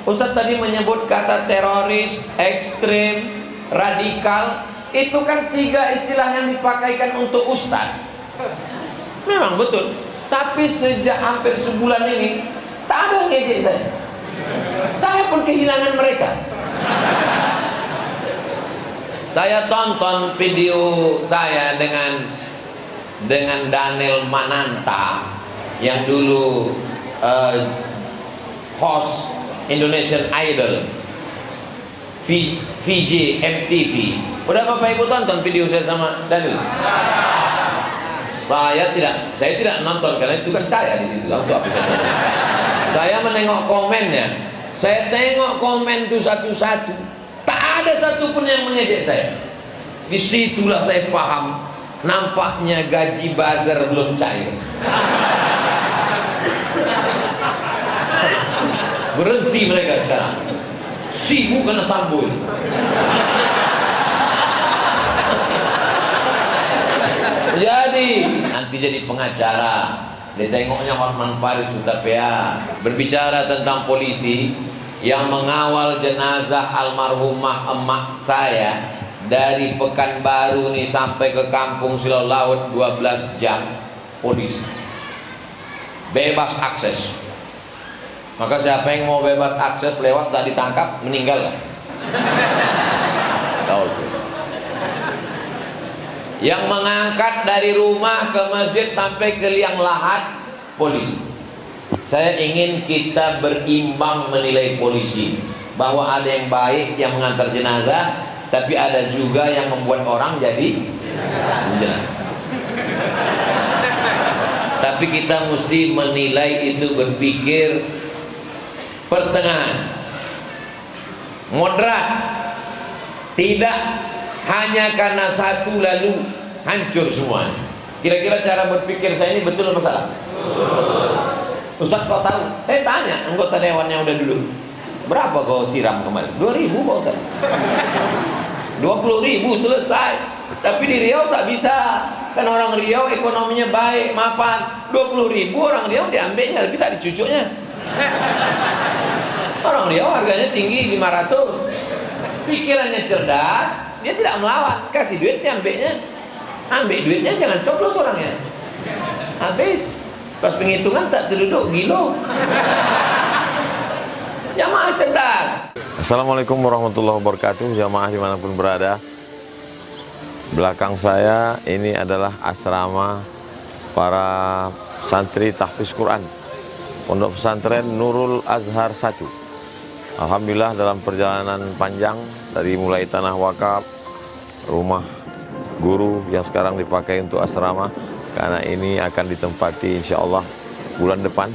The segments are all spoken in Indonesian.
Ustaz tadi menyebut kata teroris, ekstrem, radikal. Itu kan 3 istilah yang dipakaikan untuk Ustaz. Memang betul. Tapi sejak hampir sebulan ini tak ada ngejek saya. Saya pun kehilangan mereka. Saya tonton video saya dengan Daniel Mananta yang dulu host Indonesian Idol, VJ MTV. Udah Bapak Ibu tonton video saya sama Daniel? Saya tidak nonton karena itu kan saya di situ. Saya menengok komennya. Saya tengok komen itu satu-satu. Tak ada satupun yang mengejek saya. Disitulah saya paham. Nampaknya gaji buzzer belum cair. Berhenti mereka sekarang. Sibuk kena sambul. Jadi nanti jadi pengacara, ditengoknya Hotman Paris Hutapea berbicara tentang polisi yang mengawal jenazah almarhumah emak saya dari Pekanbaru nih sampai ke Kampung Silau Laut 12 jam. Polisi bebas akses. Maka siapa yang mau bebas akses lewat tak ditangkap meninggal. Tahu tuh. Yang mengangkat dari rumah ke masjid sampai ke liang lahat polisi. Saya ingin kita berimbang menilai polisi, bahwa ada yang baik yang mengantar jenazah, tapi ada juga yang membuat orang jadi jenazah. Tapi kita mesti menilai itu, berpikir pertengahan, moderat, tidak hanya karena satu lalu hancur semua. Kira-kira cara berpikir saya ini betul atau salah? Ustaz kau tahu? Saya tanya anggota dewan yang udah dulu, berapa kau siram kemarin? 2.000 Pak Ustaz. 20.000 selesai. Tapi di Riau tak bisa. Kan orang Riau ekonominya baik, mapan. 20.000 orang Riau diambilnya, tapi tak dicucuknya. Orang Riau harganya tinggi 500. Pikirannya cerdas, dia tidak melawan, kasih duit diambilnya. Ambil duitnya, jangan coblos orangnya. Habis. Pas penghitungan tak terduduk gilo. Jamaah cerdas. Assalamualaikum warahmatullahi wabarakatuh. Jamaah dimanapun berada. Belakang saya ini adalah asrama para santri tahfiz Quran Pondok Pesantren Nurul Azhar 1. Alhamdulillah dalam perjalanan panjang dari mulai tanah wakaf, rumah guru yang sekarang dipakai untuk asrama, karena ini akan ditempati insya Allah bulan depan.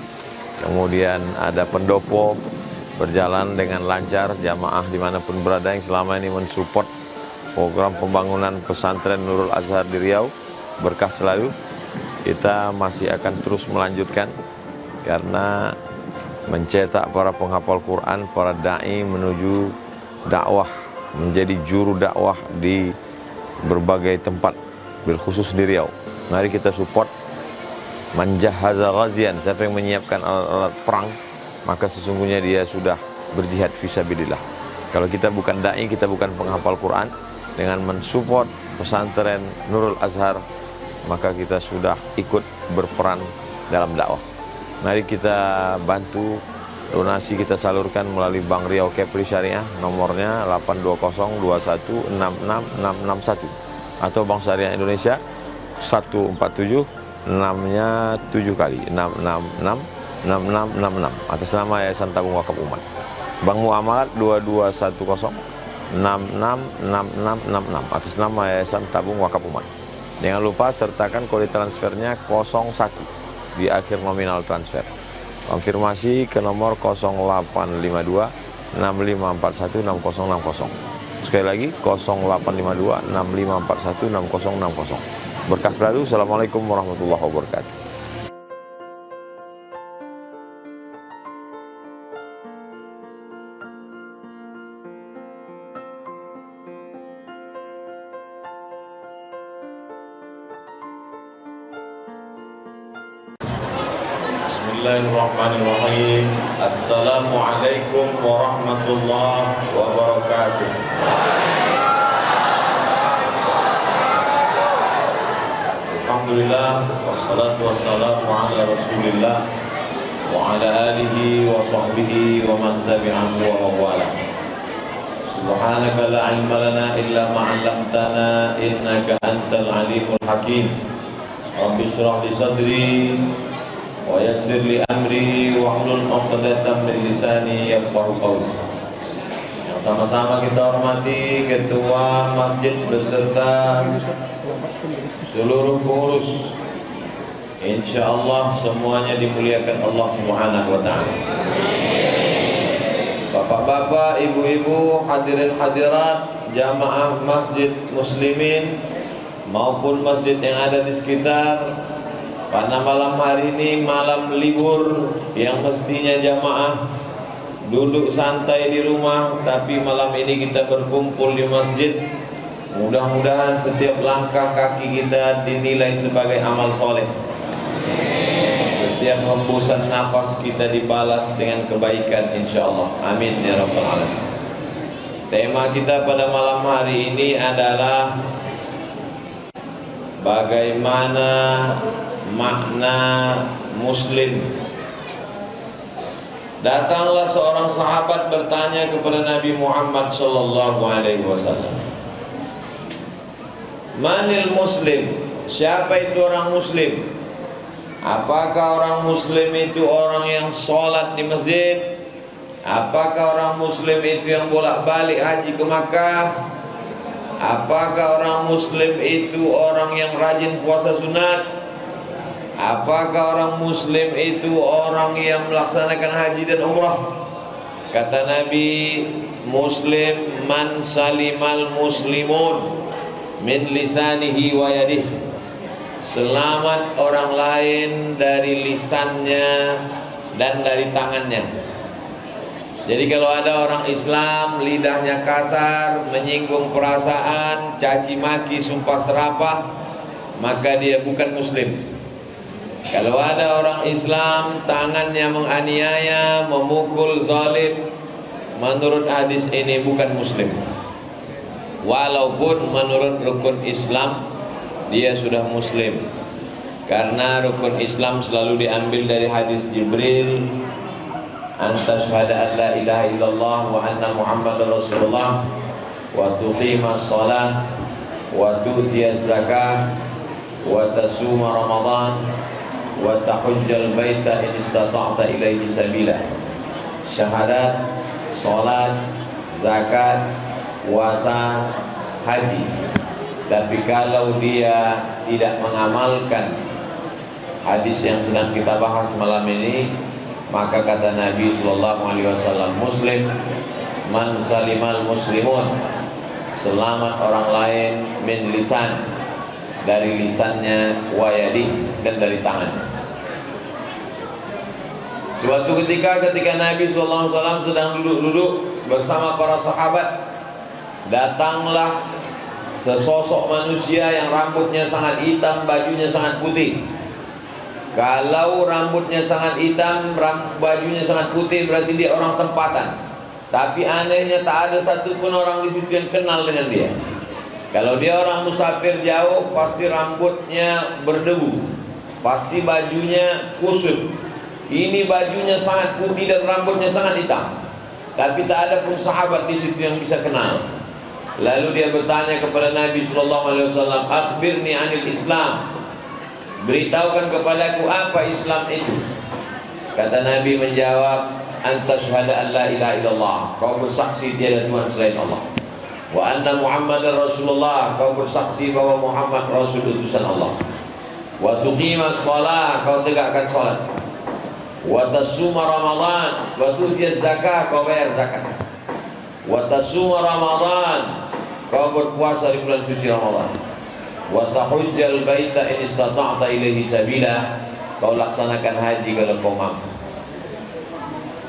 Kemudian ada pendopo, berjalan dengan lancar. Jamaah dimanapun berada yang selama ini mensupport program pembangunan pesantren Nurul Azhar di Riau, berkah selalu. Kita masih akan terus melanjutkan, karena mencetak para penghafal Quran, para da'i menuju dakwah, menjadi juru dakwah di berbagai tempat, bilkhusus di Riau. Mari kita support. Manjahaza ghazian, siapa yang menyiapkan alat-alat perang, maka sesungguhnya dia sudah berjihad fisabilillah. Kalau kita bukan da'i, kita bukan penghafal Quran, dengan mensupport pesantren Nurul Azhar, maka kita sudah ikut berperan dalam dakwah. Mari kita bantu. Donasi kita salurkan melalui Bank Riau Kepri Syariah, nomornya 82021666661, atau Bank Syariah Indonesia 147 6-nya 7 kali 6666666 atas nama Yayasan Tabung Wakaf Umat. Bank Muamalat 2201 666666 atas nama Yayasan Tabung Wakaf Umat. Jangan lupa sertakan kode transfernya 01 di akhir nominal transfer. Konfirmasi ke nomor 0852 6541 6060. Sekali lagi 0852 6541 6060. Berkah selalu. Assalamualaikum warahmatullahi wabarakatuh. Bismillahirrahmanirrahim. Assalamualaikum warahmatullahi wabarakatuh. Alhamdulillah, wassalatu wassalamu ala Rasulillah wa ala alihi wa sahbihi wa man tabi'ahu wa wala. Subhanaka la ilma lana illa ma 'allamtana innaka antal alimul hakim. Rabbi shrah li sadri wa yassir li amri wa hlul 'uqdatam min lisani yafqahu qawli. Yang sama-sama kita hormati Ketua Masjid beserta seluruh pengurus, insyaallah semuanya dimuliakan Allah Subhanahu wa taala. Bapak-bapak, ibu-ibu, hadirin hadirat, jamaah masjid muslimin maupun masjid yang ada di sekitar, pada malam hari ini malam libur yang mestinya jamaah duduk santai di rumah, tapi malam ini kita berkumpul di masjid. Mudah-mudahan setiap langkah kaki kita dinilai sebagai amal soleh. Setiap hembusan nafas kita dibalas dengan kebaikan, insyaallah. Amin ya rabbal alamin. Tema kita pada malam hari ini adalah bagaimana makna muslim. Datanglah seorang sahabat bertanya kepada Nabi Muhammad sallallahu alaihi wasallam, "Manil muslim?" Siapa itu orang muslim? Apakah orang muslim itu orang yang sholat di masjid? Apakah orang muslim itu yang bolak-balik haji ke Makkah? Apakah orang muslim itu orang yang rajin puasa sunat? Apakah orang muslim itu orang yang melaksanakan haji dan umrah? Kata Nabi, muslim man salimal muslimun min lisanihi wa yadihi. Selamat orang lain dari lisannya dan dari tangannya. Jadi kalau ada orang Islam lidahnya kasar, menyinggung perasaan, caci maki, sumpah serapah, maka dia bukan muslim. Kalau ada orang Islam tangannya menganiaya, memukul, zalim, menurut hadis ini bukan muslim. Walaupun menurut rukun Islam dia sudah muslim, karena rukun Islam selalu diambil dari hadis Jibril, anta syahada an la ilaha illallah wa anna muhammadar rasulullah wa tuqimas shalah wa tu'tiyaz zakah wa tasuma ramadan wa tahujjal baita in istata'ta ilaihi sabila. Syahadat, salat, zakat, puasa, haji. Tapi kalau dia tidak mengamalkan hadis yang sedang kita bahas malam ini, maka kata Nabi sallallahu alaihi wasallam, muslim man salimal muslimun, selamat orang lain min lisan, dari lisannya, wa yadih, dan dari tangan. Suatu ketika Nabi sallallahu alaihi wasallam sedang duduk-duduk bersama para sahabat, datanglah sesosok manusia yang rambutnya sangat hitam, bajunya sangat putih. Kalau rambutnya sangat hitam, bajunya sangat putih, berarti dia orang tempatan. Tapi anehnya tak ada satupun orang di situ yang kenal dengan dia. Kalau dia orang musafir jauh, pasti rambutnya berdebu, pasti bajunya kusut. Ini bajunya sangat putih dan rambutnya sangat hitam, tapi tak ada pun sahabat di situ yang bisa kenal. Lalu dia bertanya kepada Nabi SAW, "Akhbirni anil Islam." Beritahukan kepadaku apa Islam itu. Kata Nabi menjawab, "Anta syahada an la ilaha illallah." Kau bersaksi tiada Tuhan selain Allah. Wa anna Muhammadar Rasulullah. Kau bersaksi bahwa Muhammad Rasul utusan Allah. Wa tuqimas shalah. Kau tegakkan salat. Wa tasuma Ramadan. Wa tu'tiyaz zakah. Kau bayar zakat. Wa tasuma Ramadan. Kau berpuasa di bulan suci Ramadan. Wa tahujjal baita in istata'ta ilaihi sabila. Kau laksanakan haji kalau kau mampu.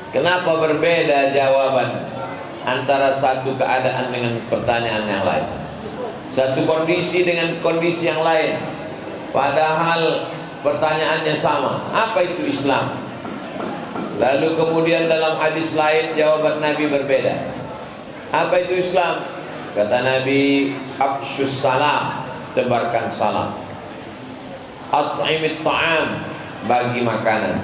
Kenapa berbeda jawaban antara satu keadaan dengan pertanyaan yang lain? Satu kondisi dengan kondisi yang lain, padahal pertanyaannya sama. Apa itu Islam? Lalu kemudian dalam hadis lain jawaban Nabi berbeda. Apa itu Islam? Kata Nabi, afsyus salam, tebarkan salam. At'imit ta'am, bagi makanan.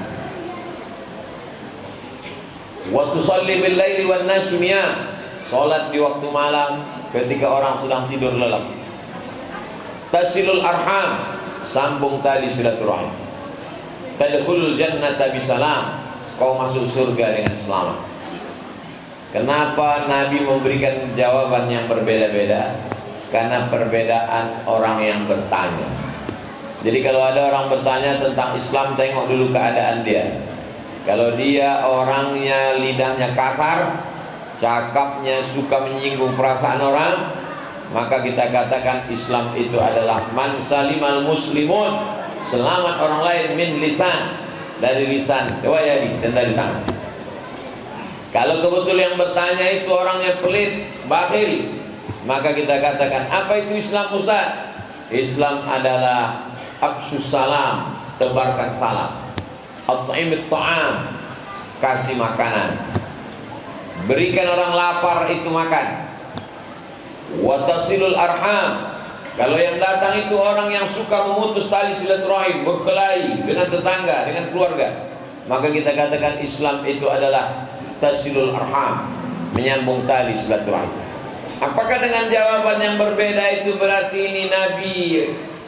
Wa tusalli bil laili wan nasu niyam, salat di waktu malam ketika orang sedang tidur lelap. Tasilul arham, sambung tali silaturahim. Tadkhulul jannata bisalam, kau masuk surga dengan selamat. Kenapa Nabi memberikan jawaban yang berbeda-beda? Karena perbedaan orang yang bertanya. Jadi kalau ada orang bertanya tentang Islam, tengok dulu keadaan dia. Kalau dia orangnya lidahnya kasar, cakapnya suka menyinggung perasaan orang, maka kita katakan Islam itu adalah man salimal muslimun, selamat orang lain min lisan, dari lisan, wayadi, dan dari tangan. Kalau kebetul yang bertanya itu orangnya pelit, bakhil, maka kita katakan, apa itu Islam Ustaz? Islam adalah afsyus salam, tebarkan salam. At'imit ta'am, kasih makanan. Berikan orang lapar itu makan. Wa tasilul arham, kalau yang datang itu orang yang suka memutus tali silaturahim, berkelahi dengan tetangga, dengan keluarga, maka kita katakan Islam itu adalah tasilul arham, menyambung tali silaturahim. Apakah dengan jawaban yang berbeda itu berarti ini Nabi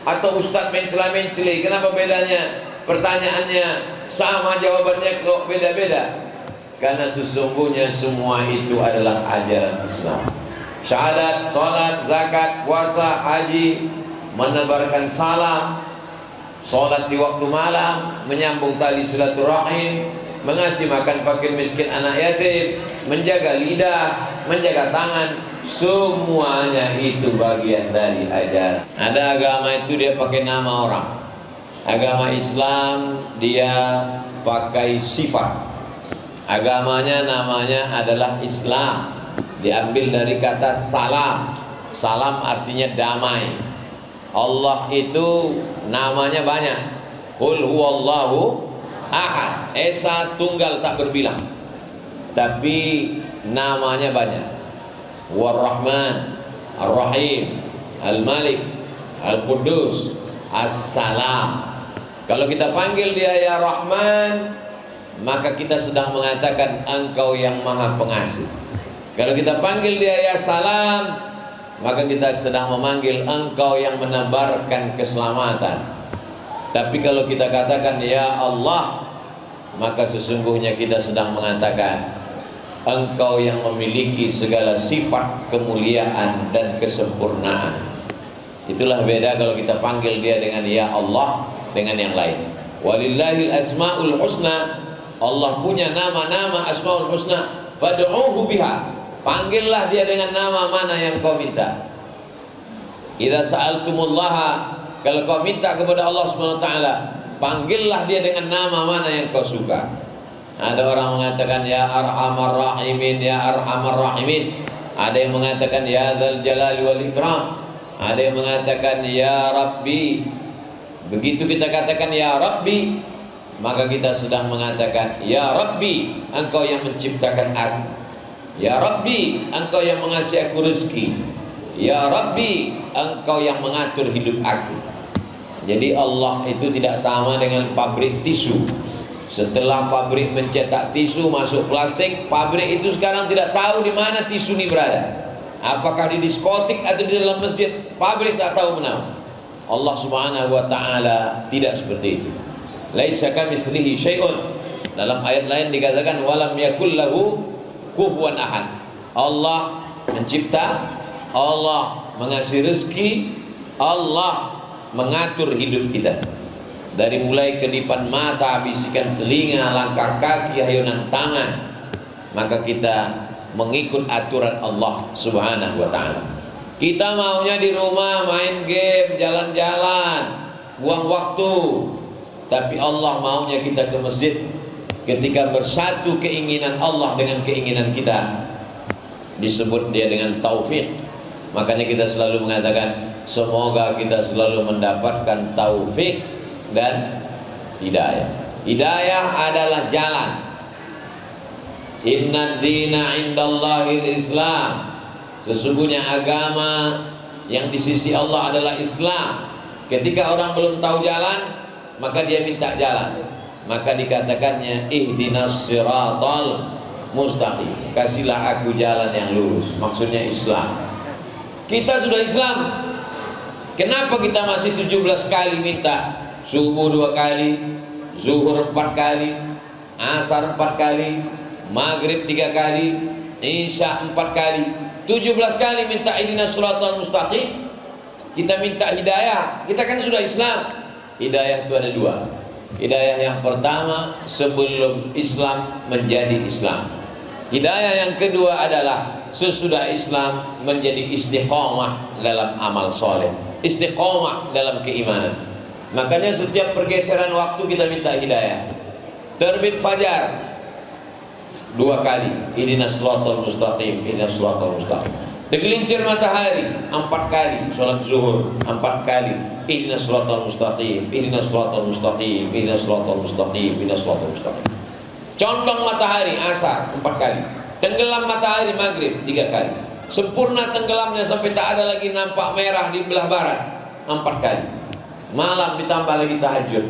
atau Ustadz mencela-mencela? Kenapa bedanya? Pertanyaannya sama, jawabannya kok beda-beda? Karena sesungguhnya semua itu adalah ajaran Islam. Syahadat, salat, zakat, puasa, haji, menebarkan salam, salat di waktu malam, menyambung tali silaturahim, mengasih makan fakir miskin anak yatim, menjaga lidah, menjaga tangan, semuanya itu bagian dari ajaran. Ada agama itu dia pakai nama orang. Agama Islam dia pakai sifat. Agamanya namanya adalah Islam. Diambil dari kata salam. Salam artinya damai. Allah itu namanya banyak. Qul huwallahu ahad, esa tunggal tak berbilang, tapi namanya banyak. War-Rahman, Ar-Rahim, Al-Malik, Al-Qudus, As-Salam. Kalau kita panggil dia ya Rahman, maka kita sedang mengatakan engkau yang maha pengasih. Kalau kita panggil dia ya Salam, maka kita sedang memanggil engkau yang menebarkan keselamatan. Tapi kalau kita katakan ya Allah, maka sesungguhnya kita sedang mengatakan engkau yang memiliki segala sifat kemuliaan dan kesempurnaan. Itulah beda kalau kita panggil dia dengan ya Allah dengan yang lain. Walillahil asmaul husna, Allah punya nama-nama asmaul husna, fad'uhu biha, panggillah dia dengan nama mana yang kau minta. Idza sa'altumullaha, kalau kau minta kepada Allah SWT, panggillah dia dengan nama mana yang kau suka. Ada orang mengatakan ya Arhamar Rahimin, ya Arhamar Rahimin. Ada yang mengatakan ya Dzal Jalali wal Ikram. Ada yang mengatakan ya Rabbi. Begitu kita katakan ya Rabbi, maka kita sedang mengatakan ya Rabbi, engkau yang menciptakan aku. Ya Rabbi, engkau yang mengasih aku rezeki. Ya Rabbi, engkau yang mengatur hidup aku. Jadi Allah itu tidak sama dengan pabrik tisu. Setelah pabrik mencetak tisu masuk plastik, pabrik itu sekarang tidak tahu di mana tisu ini berada. Apakah di diskotik atau di dalam masjid, pabrik tak tahu menahu. Allah Subhanahu wa taala tidak seperti itu. Laisa kamitslihi syai'un. Dalam ayat lain dikatakan walam yakul lahu kufuwan ahad. Allah mencipta, Allah mengasih rezeki, Allah mengatur hidup kita. Dari mulai kedipan mata, bisikan telinga, langkah kaki, hayunan tangan, maka kita mengikut aturan Allah Subhanahu wa ta'ala. Kita maunya di rumah main game, jalan-jalan, buang waktu. Tapi Allah maunya kita ke masjid. Ketika bersatu keinginan Allah dengan keinginan kita, disebut dia dengan taufik. Makanya kita selalu mengatakan semoga kita selalu mendapatkan taufik dan hidayah. Hidayah adalah jalan. Inna dina indallahil Islam. Sesungguhnya agama yang di sisi Allah adalah Islam. Ketika orang belum tahu jalan, maka dia minta jalan. Maka dikatakannya ihdinas siratal mustaqim. Kasihlah aku jalan yang lurus. Maksudnya Islam. Kita sudah Islam. Kenapa kita masih 17 kali minta? Subuh 2 kali, zuhur 4 kali, asar 4 kali, maghrib 3 kali, isya 4 kali, 17 kali minta ihdinas siratal mustaqim. Kita minta hidayah. Kita kan sudah Islam. Hidayah itu ada 2. Hidayah yang pertama sebelum Islam menjadi Islam. Hidayah yang kedua adalah sesudah Islam menjadi istiqomah dalam amal soleh, istiqomah dalam keimanan. Makanya setiap pergeseran waktu kita minta hidayah. Terbit fajar 2 kali, ihdinas siratal mustaqim, ihdinas siratal mustaqim. Tergelincir matahari 4 kali, sholat zuhur 4 kali, ihdinas siratal mustaqim, ihdinas siratal mustaqim, ihdinas siratal mustaqim, ihdinas siratal mustaqim. Condong matahari asar 4 kali, tenggelam matahari maghrib 3 kali, sempurna tenggelamnya sampai tak ada lagi nampak merah di belah barat 4 kali. Malam ditambah lagi tahajud.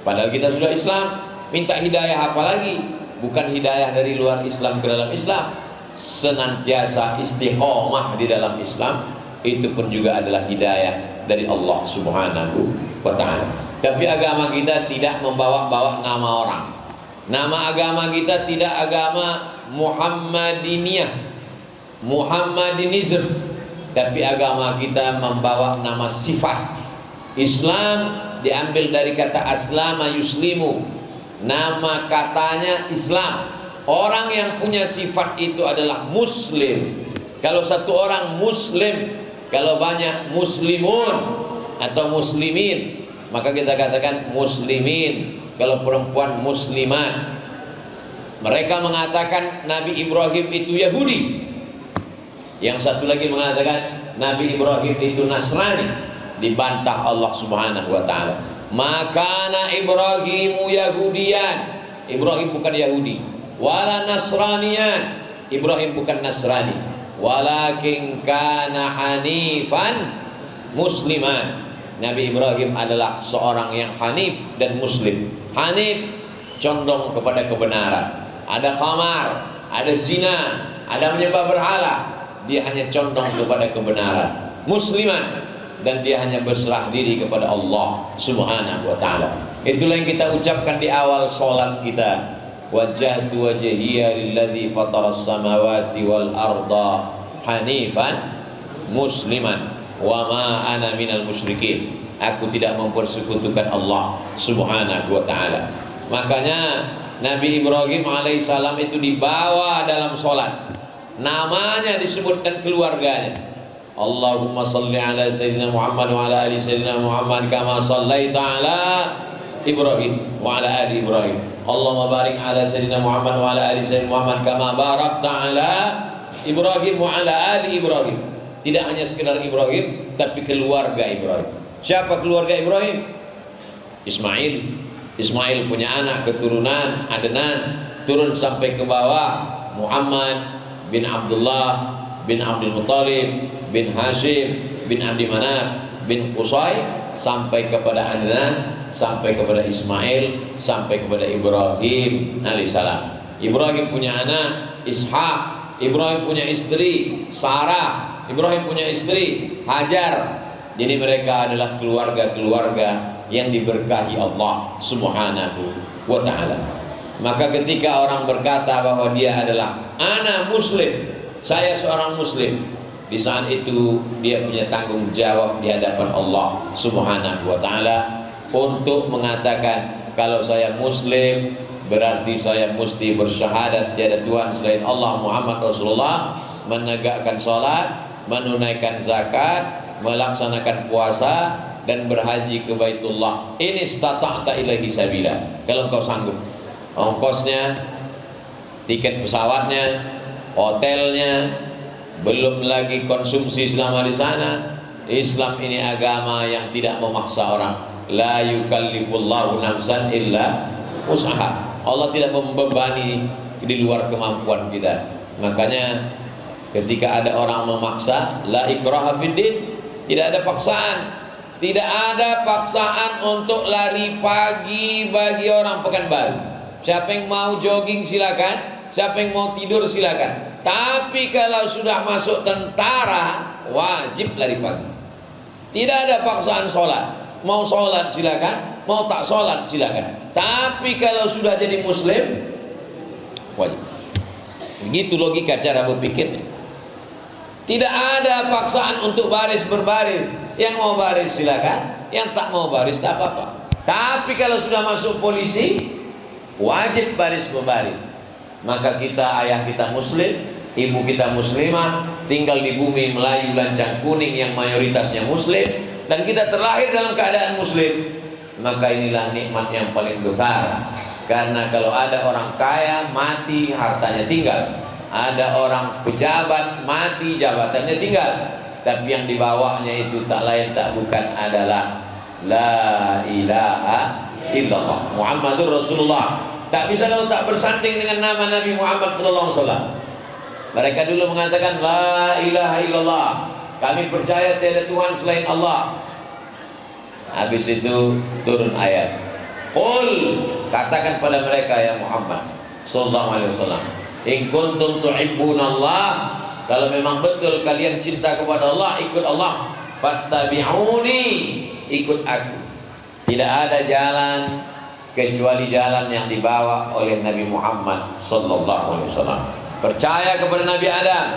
Padahal kita sudah Islam, minta hidayah apa lagi? Bukan hidayah dari luar Islam ke dalam Islam. Senantiasa istiqomah di dalam Islam, itu pun juga adalah hidayah dari Allah Subhanahu wa ta'ala. Tapi agama kita tidak membawa-bawa nama orang. Nama agama kita tidak agama Muhammadiniyah, Muhammadinism, tapi agama kita membawa nama sifat. Islam diambil dari kata aslama yuslimu, nama katanya Islam. Orang yang punya sifat itu adalah muslim. Kalau satu orang muslim, kalau banyak muslimun atau muslimin, maka kita katakan muslimin. Kalau perempuan muslimat. Mereka mengatakan Nabi Ibrahim itu Yahudi. Yang satu lagi mengatakan Nabi Ibrahim itu Nasrani. Dibantah Allah Subhanahu wa ta'ala. Makana Ibrahimu Yahudian. Ibrahim bukan Yahudi. Wala Nasraniyan, Ibrahim bukan Nasrani. Walakin kana hanifan musliman. Nabi Ibrahim adalah seorang yang hanif dan muslim. Hanif condong kepada kebenaran. Ada khamar, ada zina, ada menyembah berhala, dia hanya condong kepada kebenaran. Musliman, dan dia hanya berserah diri kepada Allah Subhanahu wa ta'ala. Itulah yang kita ucapkan di awal sholat kita. Wajjahtu wajhiya lilladzi fataras samawati wal arda hanifan musliman wa ma ana minal musyrikin. Aku tidak mempersekutukan Allah Subhanahu wa ta'ala. Makanya Nabi Ibrahim alaihissalam itu dibawa dalam sholat, namanya disebut dan keluarganya. Allahumma salli ala sayyidina Muhammad wa ala ali sayyidina Muhammad kama sallaita ala Ibrahim wa ala ali Ibrahim. Allahumma barik ala sayyidina Muhammad wa ala ali sayyidina Muhammad kama barakta ala Ibrahim wa ala ali Ibrahim. Tidak hanya sekedar Ibrahim, tapi keluarga Ibrahim. Siapa keluarga Ibrahim? Ismail. Ismail punya anak keturunan Adnan, turun sampai ke bawah Muhammad bin Abdullah bin Abdul Muttalib bin Hashim bin Abdi Manaf bin Qusay, sampai kepada Adnan, sampai kepada Ismail, sampai kepada Ibrahim alaihissalam. Ibrahim punya anak Ishak, Ibrahim punya istri Sarah, Ibrahim punya istri Hajar. Jadi mereka adalah keluarga-keluarga yang diberkahi Allah Subhanahu wa ta'ala. Maka ketika orang berkata bahwa dia adalah anak muslim, saya seorang muslim, di saat itu dia punya tanggung jawab di hadapan Allah Subhanahu wa ta'ala untuk mengatakan, kalau saya muslim berarti saya mesti bersyahadat tiada Tuhan selain Allah, Muhammad Rasulullah, menegakkan salat, menunaikan zakat, melaksanakan puasa, dan berhaji ke Baitullah. Ini istata'ta ilaihi sabila. Kalau engkau sanggup, ongkosnya, tiket pesawatnya, hotelnya, belum lagi konsumsi selama di sana. Islam ini agama yang tidak memaksa orang. La yukallifullahu nafsan illa usaha. Allah tidak membebani di luar kemampuan kita. Makanya ketika ada orang memaksa, la ikraha fiddin, tidak ada paksaan. Tidak ada paksaan untuk lari pagi bagi orang Pekanbaru. Siapa yang mau jogging silakan, siapa yang mau tidur silakan. Tapi kalau sudah masuk tentara, wajib lari pagi. Tidak ada paksaan sholat. Mau sholat silakan, mau tak sholat silakan. Tapi kalau sudah jadi muslim, wajib. Begitu logika cara berpikirnya. Tidak ada paksaan untuk baris berbaris. Yang mau baris silakan, yang tak mau baris tak apa-apa. Tapi kalau sudah masuk polisi, wajib baris berbaris. Maka kita, ayah kita muslim, ibu kita muslimah, tinggal di bumi Melayu lancang kuning yang mayoritasnya muslim, dan kita terlahir dalam keadaan muslim. Maka inilah nikmat yang paling besar. Karena kalau ada orang kaya mati, hartanya tinggal. Ada orang pejabat mati, jabatannya tinggal. Tapi yang dibawanya itu tak lain tak bukan adalah la ilaha illallah Muhammadur Rasulullah. Tak bisa kalau tak bersanding dengan nama Nabi Muhammad SAW. Mereka dulu mengatakan la ilaha illallah, kami percaya tiada Tuhan selain Allah. Habis itu turun ayat, qul, katakan pada mereka ya Muhammad sallallahu alaihi wasallam, in kuntum tuhibbunallah, kalau memang betul kalian cinta kepada Allah, ikut Allah, fattabi'uni, ikut aku. Tidak ada jalan kecuali jalan yang dibawa oleh Nabi Muhammad sallallahu alaihi wasallam. Percaya kepada Nabi Adam,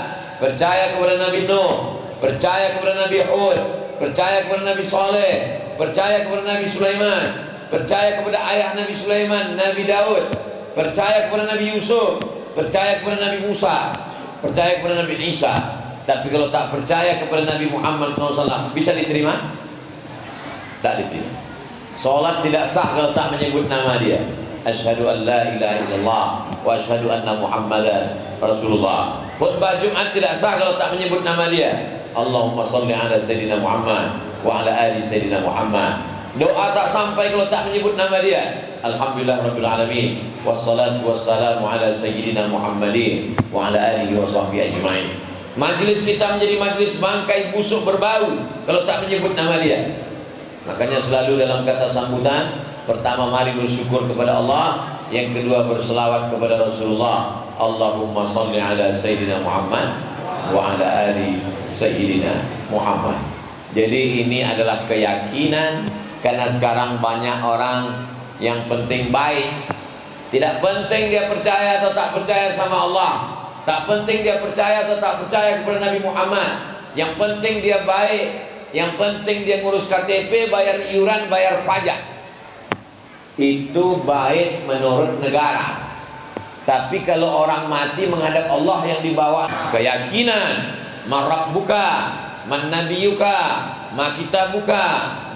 percaya kepada Nabi Nuh, percaya kepada Nabi Hud, percaya kepada Nabi Saleh, percaya kepada Nabi Sulaiman, percaya kepada ayah Nabi Sulaiman, Nabi Daud, percaya kepada Nabi Yusuf, percaya kepada Nabi Musa, percaya kepada Nabi Isa. Tapi kalau tak percaya kepada Nabi Muhammad SAW, bisa diterima? Tak diterima. Salat tidak sah kalau tak menyebut nama dia. Asyhadu an la ilaha illallah wa asyhadu anna Muhammadan Rasulullah. Khutbah Jumat tidak sah kalau tak menyebut nama dia. Allahumma salli ala Sayyidina Muhammad wa ala ali Sayyidina Muhammad. Doa tak sampai kalau tak menyebut nama dia. Alhamdulillah Rabbil Alamin, wassalatu wassalamu ala Sayyidina Muhammadin wa ala alihi wa sahbihi ajma'in. Majlis kita menjadi majlis bangkai busuk berbau kalau tak menyebut nama dia. Makanya selalu dalam kata sambutan, pertama mari bersyukur kepada Allah, yang kedua berselawat kepada Rasulullah. Allahumma salli ala Sayyidina Muhammad wa ala ali Sayyidina Muhammad. Jadi ini adalah keyakinan. Karena sekarang banyak orang yang penting baik, tidak penting dia percaya atau tak percaya sama Allah, tak penting dia percaya atau tak percaya kepada Nabi Muhammad. Yang penting dia baik, yang penting dia ngurus KTP, bayar iuran, bayar pajak. Itu baik menurut negara. Tapi kalau orang mati menghadap Allah yang dibawa keyakinan, marabbuka, man nabiyuka, ma kitabuka,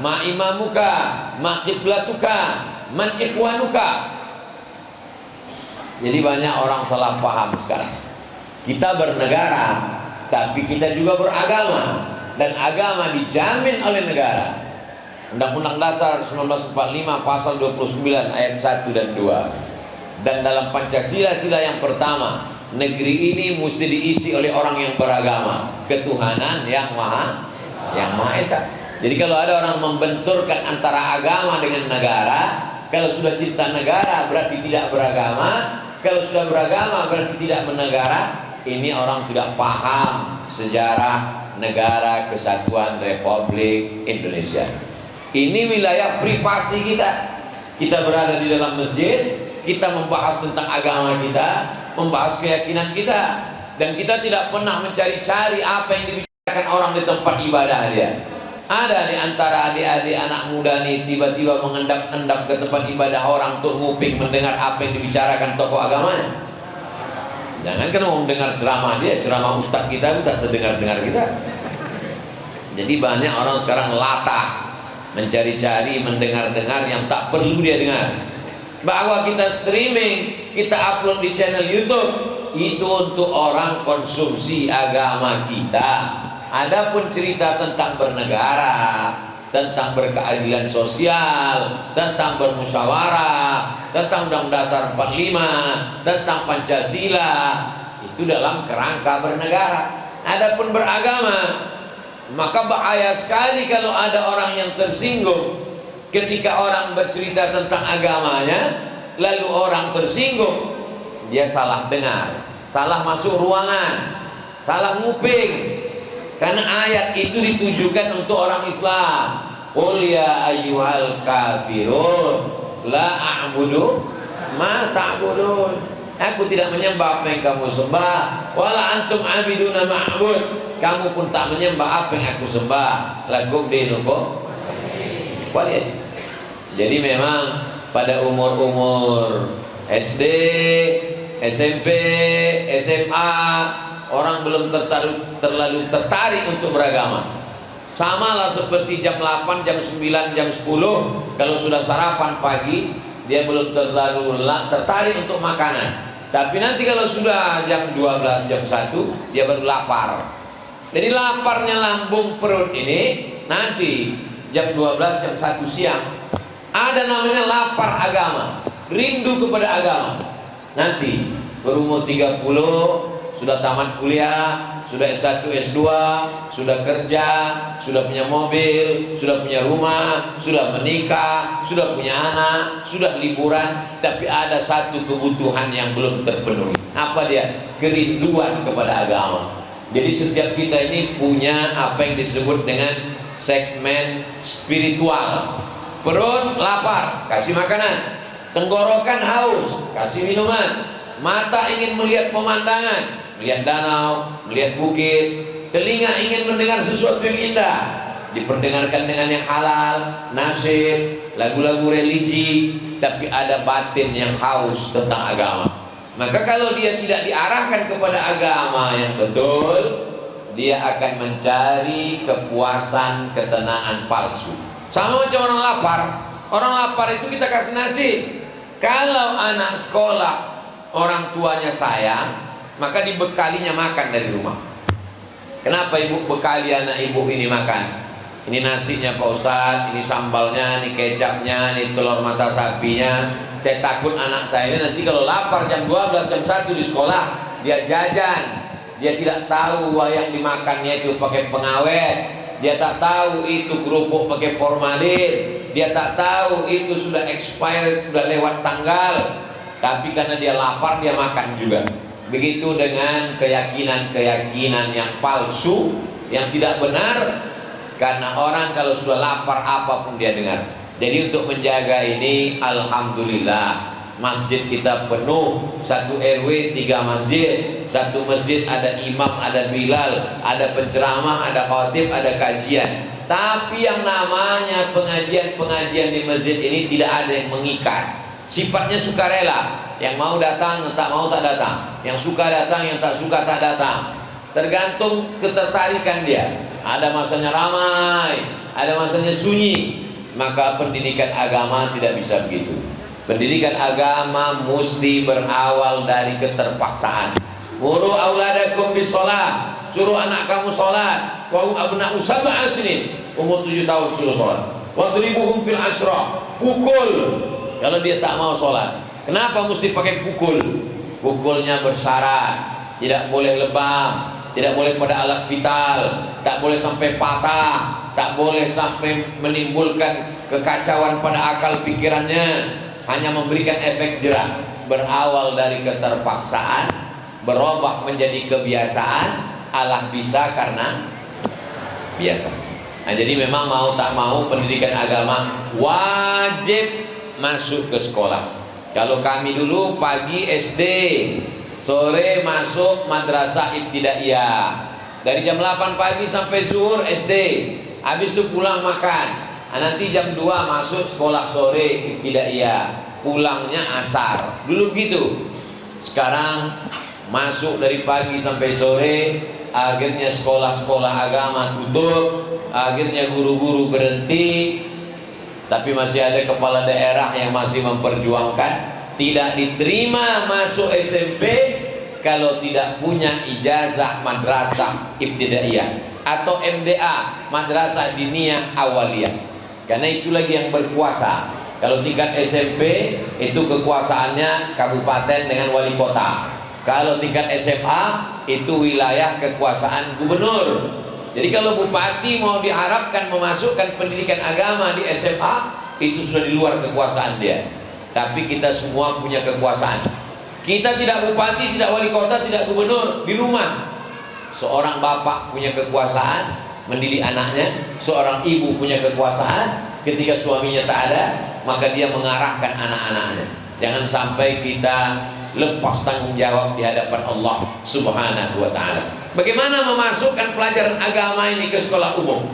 ma imamuka, ma qiblatuka, man ikhwanuka. Jadi banyak orang salah paham sekarang. Kita bernegara, tapi kita juga beragama, dan agama dijamin oleh negara. Undang-Undang Dasar 1945 pasal 29 ayat 1 dan 2. Dan dalam Pancasila sila yang pertama, negeri ini mesti diisi oleh orang yang beragama, ketuhanan yang Maha Esa. Jadi kalau ada orang membenturkan antara agama dengan negara, kalau sudah cinta negara berarti tidak beragama, kalau sudah beragama berarti tidak bernegara. Ini orang tidak paham sejarah negara kesatuan Republik Indonesia. Ini wilayah privasi kita. Kita berada di dalam masjid, kita membahas tentang agama kita, membahas keyakinan kita, dan kita tidak pernah mencari-cari apa yang dibicarakan orang di tempat ibadah dia. Ada di antara adik-adik anak muda nih tiba-tiba mengendap-endap ke tempat ibadah orang untuk nguping mendengar apa yang dibicarakan tokoh agamanya. Jangan kan mau mendengar ceramah dia, ceramah ustaz kita tak terdengar-dengar kita. Jadi banyak orang sekarang latah mencari-cari, mendengar-dengar yang tak perlu dia dengar. Bahwa kita streaming, kita upload di channel YouTube, itu untuk orang konsumsi agama kita. Adapun cerita tentang bernegara, tentang berkeadilan sosial, tentang bermusyawarah, tentang Undang-Undang Dasar 45, tentang Pancasila. Itu dalam kerangka bernegara. Adapun beragama, maka bahaya sekali kalau ada orang yang tersinggung ketika orang bercerita tentang agamanya, lalu orang tersinggung, dia salah dengar, salah masuk ruangan, salah nguping. Karena ayat itu ditujukan untuk orang Islam. Qul ya ayyuhal kafirun la a'budu ma ta'budun. Aku tidak menyembah apa yang kamu sembah, wala antum abiduna ma'bud. Kamu pun tak menyembah apa yang aku sembah. Lakum dinukum waliyadin. Jadi memang pada umur-umur SD, SMP, SMA, orang belum terlalu tertarik untuk beragama. Sama lah seperti jam 8, jam 9, jam 10, kalau sudah sarapan pagi, dia belum terlalu tertarik untuk makanan. Tapi nanti kalau sudah jam 12, jam 1, dia baru lapar. Jadi laparnya lambung perut ini nanti jam 12, jam 1 siang. Ada namanya lapar agama, rindu kepada agama. Nanti berumur 30, sudah tamat kuliah, sudah S1, S2, sudah kerja, sudah punya mobil, sudah punya rumah, sudah menikah, sudah punya anak, sudah liburan, tapi ada satu kebutuhan yang belum terpenuhi. Apa dia? Kerinduan kepada agama. Jadi setiap kita ini punya apa yang disebut dengan segmen spiritual. Perut lapar, kasih makanan. Tenggorokan haus, kasih minuman. Mata ingin melihat pemandangan, melihat danau, melihat bukit. Telinga ingin mendengar sesuatu yang indah, diperdengarkan dengan yang halal, nasyid, lagu-lagu religi. Tapi ada batin yang haus tentang agama. Maka kalau dia tidak diarahkan kepada agama yang betul, dia akan mencari kepuasan, ketenangan palsu. Sama macam orang lapar. Orang lapar itu kita kasih nasi. Kalau anak sekolah orang tuanya sayang, maka dibekalinya makan dari rumah. Kenapa ibu bekali anak ibu ini makan? Ini nasinya Pak Ustadz, ini sambalnya, ini kecapnya, ini telur mata sapinya. Saya takut anak saya ini nanti kalau lapar jam 12, jam 1 di sekolah, dia jajan. Dia tidak tahu bahwa yang dimakannya itu pakai pengawet. Dia tak tahu itu kerupuk pakai formalin. Dia tak tahu itu sudah expired, sudah lewat tanggal. Tapi karena dia lapar, dia makan juga. Begitu dengan keyakinan-keyakinan yang palsu, yang tidak benar. Karena orang kalau sudah lapar, apapun dia dengar. Jadi untuk menjaga ini, alhamdulillah, masjid kita penuh. Satu RW 3 masjid. Satu masjid ada imam, ada bilal, ada penceramah, ada khatib, ada kajian. Tapi yang namanya pengajian-pengajian di masjid ini tidak ada yang mengikat. Sifatnya sukarela. Yang mau datang, tak mau tak datang. Yang suka datang, yang tak suka tak datang. Tergantung ketertarikan dia. Ada masanya ramai, ada masanya sunyi. Maka pendidikan agama tidak bisa begitu. Pendidikan agama mesti berawal dari keterpaksaan. Muru auladakum bisolah. Suruh anak kamu sholat. Wa hum abna'u sab'a sinin. Umur 7 tahun suruh sholat. Wadribuhum fil asra. Pukul kalau dia tak mau sholat. Kenapa mesti pakai pukul? Pukulnya bersyarat, tidak boleh lebam, tidak boleh pada alat vital, tak boleh sampai patah, tak boleh sampai menimbulkan kekacauan pada akal pikirannya, hanya memberikan efek jerak. Berawal dari keterpaksaan, berubah menjadi kebiasaan. Allah bisa karena biasa. Nah, jadi memang mau tak mau pendidikan agama wajib masuk ke sekolah. Kalau kami dulu pagi SD, sore masuk madrasah ibtidaiyah. Dari jam 8 pagi sampai zuhur SD. Habis itu pulang makan. Nanti jam 2 masuk sekolah sore ibtidaiyah. Pulangnya asar. Dulu gitu. Sekarang masuk dari pagi sampai sore, akhirnya sekolah-sekolah agama tutup, akhirnya guru-guru berhenti. Tapi masih ada kepala daerah yang masih memperjuangkan tidak diterima masuk SMP kalau tidak punya ijazah madrasah ibtidaiyah. atau MDA, Madrasah Diniyah Awaliyah. Karena itu lagi yang berkuasa. Kalau tingkat SMP itu kekuasaannya kabupaten dengan wali kota. Kalau tingkat SMA itu wilayah kekuasaan gubernur. Jadi kalau bupati mau diharapkan memasukkan pendidikan agama di SMA, itu sudah di luar kekuasaan dia. Tapi kita semua punya kekuasaan. Kita tidak bupati, tidak wali kota, tidak gubernur, di rumah. Seorang bapak punya kekuasaan mendidik anaknya, seorang ibu punya kekuasaan ketika suaminya tak ada, maka dia mengarahkan anak-anaknya. Jangan sampai kita lepas tanggung jawab di hadapan Allah Subhanahu wa ta'ala. Bagaimana memasukkan pelajaran agama ini ke sekolah umum?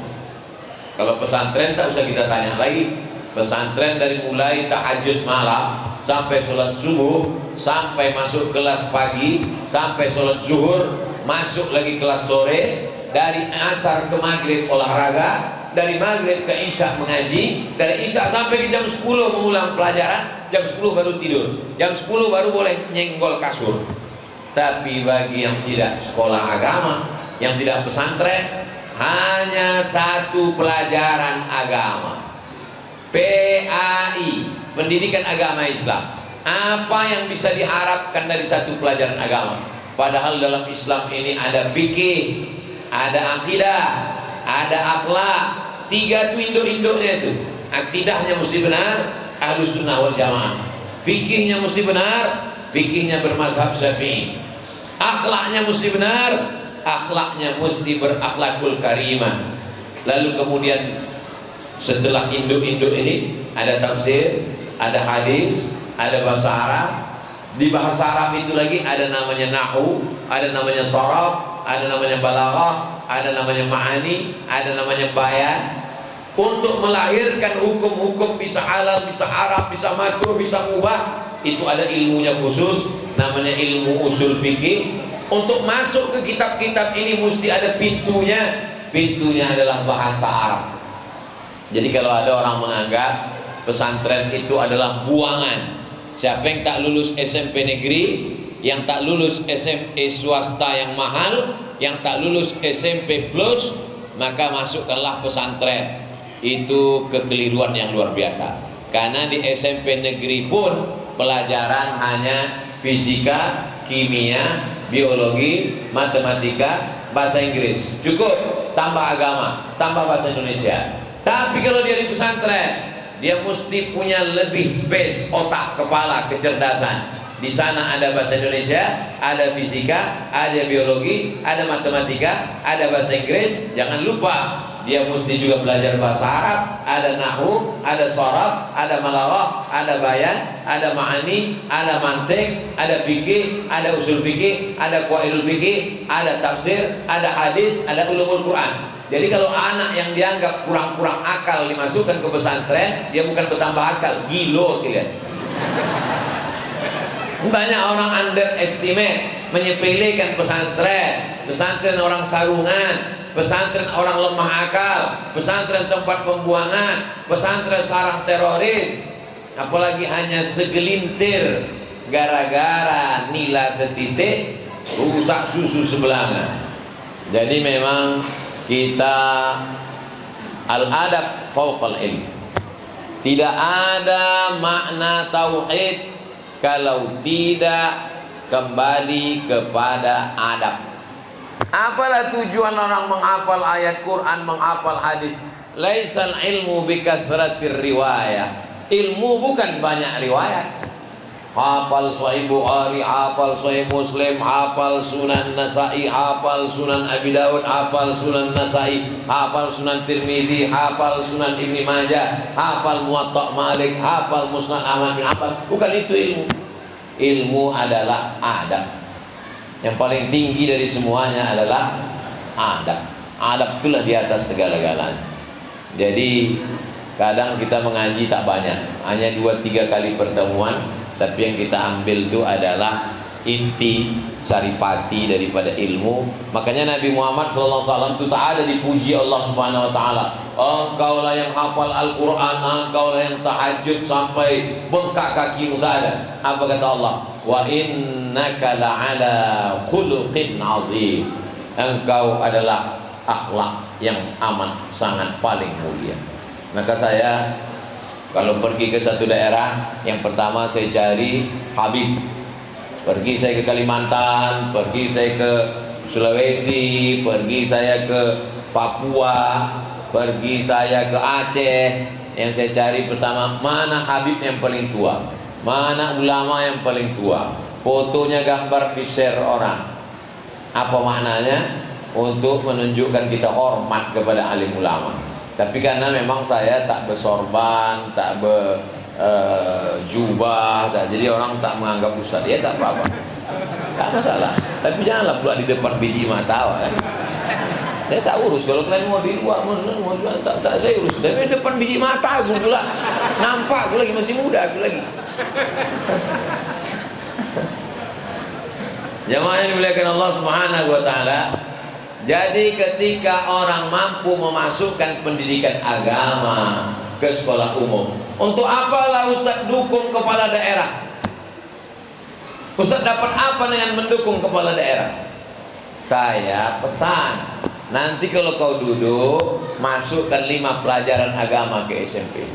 Kalau pesantren tak usah kita tanya lagi. Pesantren dari mulai tahajud malam sampai sholat subuh, sampai masuk kelas pagi, sampai sholat zuhur, masuk lagi kelas sore, dari asar ke maghrib olahraga, dari maghrib ke isya mengaji, dari isya sampai jam 10 mengulang pelajaran, jam 10 baru tidur, jam 10 baru boleh nyenggol kasur. Tapi bagi yang tidak sekolah agama, yang tidak pesantren, hanya satu pelajaran agama, PAI, Pendidikan Agama Islam. Apa yang bisa diharapkan dari satu pelajaran agama? Padahal dalam Islam ini ada fikih, ada akidah, ada akhlak. 3 itu induk-induknya itu. Akidahnya mesti benar, Ahlus Sunnah wal Jamaah. Fikihnya mesti benar, fikihnya bermazhab Syafi'i. Akhlaknya mesti benar, akhlaknya mesti berakhlakul karimah. Lalu kemudian setelah induk-induk ini ada tafsir, ada hadis, ada bahasa Arab. Di bahasa Arab itu lagi ada namanya nahwu, ada namanya sharaf, ada namanya balaghah, ada namanya ma'ani, ada namanya bayan. Untuk melahirkan hukum-hukum bisa halal, bisa haram, bisa makruh, bisa mubah, itu ada ilmunya khusus, namanya ilmu usul fikih. Untuk masuk ke kitab-kitab ini mesti ada pintunya. Pintunya adalah bahasa Arab. Jadi kalau ada orang menganggap pesantren itu adalah buangan, siapa yang tak lulus SMP negeri, yang tak lulus SMP swasta yang mahal, yang tak lulus SMP plus, maka masukkanlah pesantren. Itu kekeliruan yang luar biasa. Karena di SMP negeri pun pelajaran hanya fisika, kimia, biologi, matematika, bahasa Inggris. Cukup, tambah agama, tambah bahasa Indonesia. Tapi kalau dia di pesantren, dia mesti punya lebih space otak, kepala, kecerdasan. Di sana ada bahasa Indonesia, ada fisika, ada biologi, ada matematika, ada bahasa Inggris. Jangan lupa dia mesti juga belajar bahasa Arab, ada nahwu, ada sharaf, ada balaghah, ada bayan, ada ma'ani, ada mantik, ada fikih, ada usul fikih, ada qawaidul fikih, ada tafsir, ada hadis, ada ulumul Quran. Jadi kalau anak yang dianggap kurang-kurang akal dimasukkan ke pesantren, dia bukan bertambah akal, gilo sekalian. Banyak orang underestimate, menyepelekan pesantren. Pesantren orang sarungan, pesantren orang lemah akal, pesantren tempat pembuangan, pesantren sarang teroris. Apalagi hanya segelintir, gara-gara nila setitik rusak susu sebelanga. Jadi memang kita al-adab fauqal ilm. Tidak ada makna tauhid kalau tidak kembali kepada adab. Apalah tujuan orang menghafal ayat Quran, menghafal hadis? Laisal ilmu bikathratir riwayah. Ilmu bukan banyak riwayat. Hafal Sahih Bukhari, hafal Sahih Muslim, hafal Sunan Nasa'i, hafal Sunan Abi Daud, hafal Sunan Nasa'i, hafal Sunan Tirmidzi, hafal Sunan Ibnu Majah, hafal Muwatta Malik, hafal Musnad Ahmad bin Hanbal. Bukan itu ilmu. Ilmu adalah adab. Yang paling tinggi dari semuanya adalah adab. Adab itulah di atas segala-galanya. Jadi kadang kita mengaji tak banyak, hanya 2-3 kali pertemuan. Tapi yang kita ambil itu adalah inti saripati daripada ilmu. Makanya Nabi Muhammad SAW itu tak ada dipuji Allah Subhanahu Wa Taala. Engkaulah yang hafal Al-Quran, engkaulah yang tahajud sampai bengkak kakimu, tak ada. Apa kata Allah? Wa innaka la'ala khuluqin azim. Engkau adalah akhlak yang amat sangat paling mulia. Maka saya kalau pergi ke satu daerah, yang pertama saya cari Habib. Pergi saya ke Kalimantan, pergi saya ke Sulawesi, pergi saya ke Papua, pergi saya ke Aceh. Yang saya cari pertama, mana Habib yang paling tua, mana ulama yang paling tua, fotonya gambar di-share orang. Apa maknanya? Untuk menunjukkan kita hormat kepada alim ulama. Tapi karena memang saya tak bersorban, tak berjubah, jadi orang tak menganggap ustaz, ya tak apa-apa, tak masalah. Tapi janganlah pula di depan biji mata, kan? Saya tak urus. Kalau kalian mau di luar, mau jual, tak saya urus. Tapi di depan biji mata aku pula, nampak aku lagi masih muda aku lagi. Jamaah yang dimuliakan Allah Subhanahu wa taala. Jadi ketika orang mampu memasukkan pendidikan agama ke sekolah umum, untuk apalah Ustaz dukung kepala daerah? Ustaz dapat apa dengan mendukung kepala daerah? Saya pesan, nanti kalau kau duduk, masukkan 5 pelajaran agama ke SMP.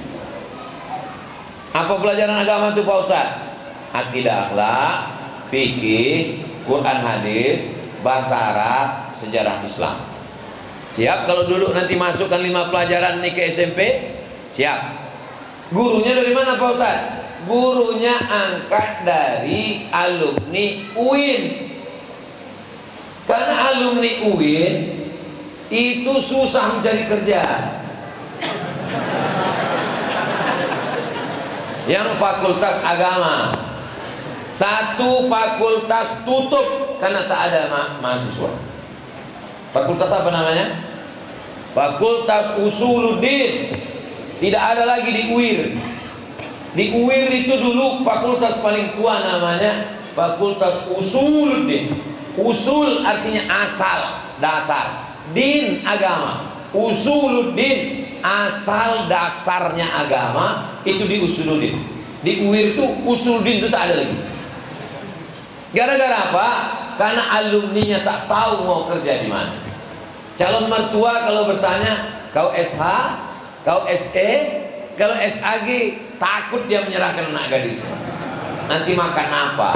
Apa pelajaran agama itu Pak Ustaz? Akidah, akhlak, fikih, Quran hadis, bahasa Arab, sejarah Islam. Siap kalau duduk nanti masukkan 5 pelajaran ini ke SMP? Siap. Gurunya dari mana Pak Ustaz? Gurunya angkat dari alumni UIN. Karena alumni UIN itu susah mencari kerja. Yang fakultas agama, satu fakultas tutup karena tak ada mahasiswa. Fakultas apa namanya? Fakultas Usuluddin. Tidak ada lagi di UIR. Di UIR itu dulu fakultas paling tua namanya Fakultas Usuluddin. Usul artinya asal, dasar. Din agama. Usuluddin, asal dasarnya agama, itu di Usuluddin. Di UIR itu Usuluddin itu tak ada lagi. Gara-gara apa? Karena alumninya tak tahu mau kerja di mana. Calon mertua kalau bertanya, kau SH, kau SE, kalau SAG, takut dia menyerahkan anak gadis. Nanti makan apa?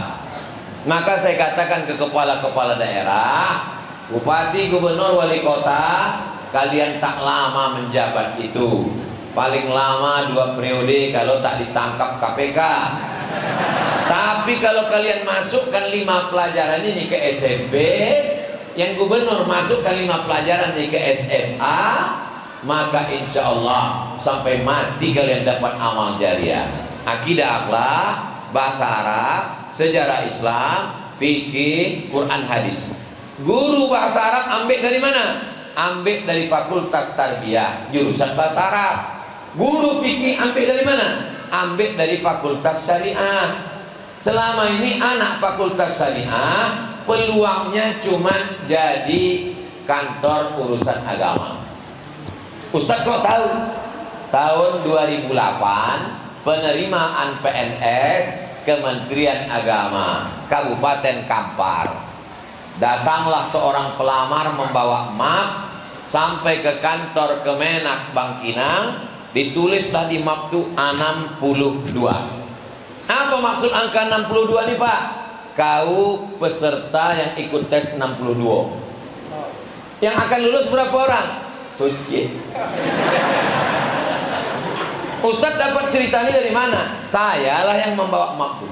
Maka saya katakan ke kepala-kepala daerah, bupati, gubernur, wali kota, kalian tak lama menjabat itu. Paling lama 2 periode kalau tak ditangkap KPK. Tapi kalau kalian masukkan 5 pelajaran ini ke SMP, yang gubernur masukkan 5 pelajaran ini ke SMA, maka insya Allah sampai mati kalian dapat amal jariah. Akidah, akhlak, bahasa Arab, sejarah Islam, fikih, Quran hadis. Guru bahasa Arab ambil dari mana? Ambil dari Fakultas Tarbiyah, jurusan bahasa Arab. Guru fikih ambil dari mana? Ambil dari Fakultas Syariah. Selama ini anak Fakultas Syariah peluangnya cuma jadi kantor urusan agama. Ustaz kok tahu? Tahun 2008 penerimaan PNS Kementerian Agama Kabupaten Kampar. Datanglah seorang pelamar membawa map sampai ke kantor Kemenak Bangkinang, ditulislah di map itu 62. Apa maksud angka 62 nih Pak? Kau peserta yang ikut tes 62. Yang akan lulus berapa orang? Suci. Ustadz dapat ceritanya dari mana? Sayalah yang membawa map itu.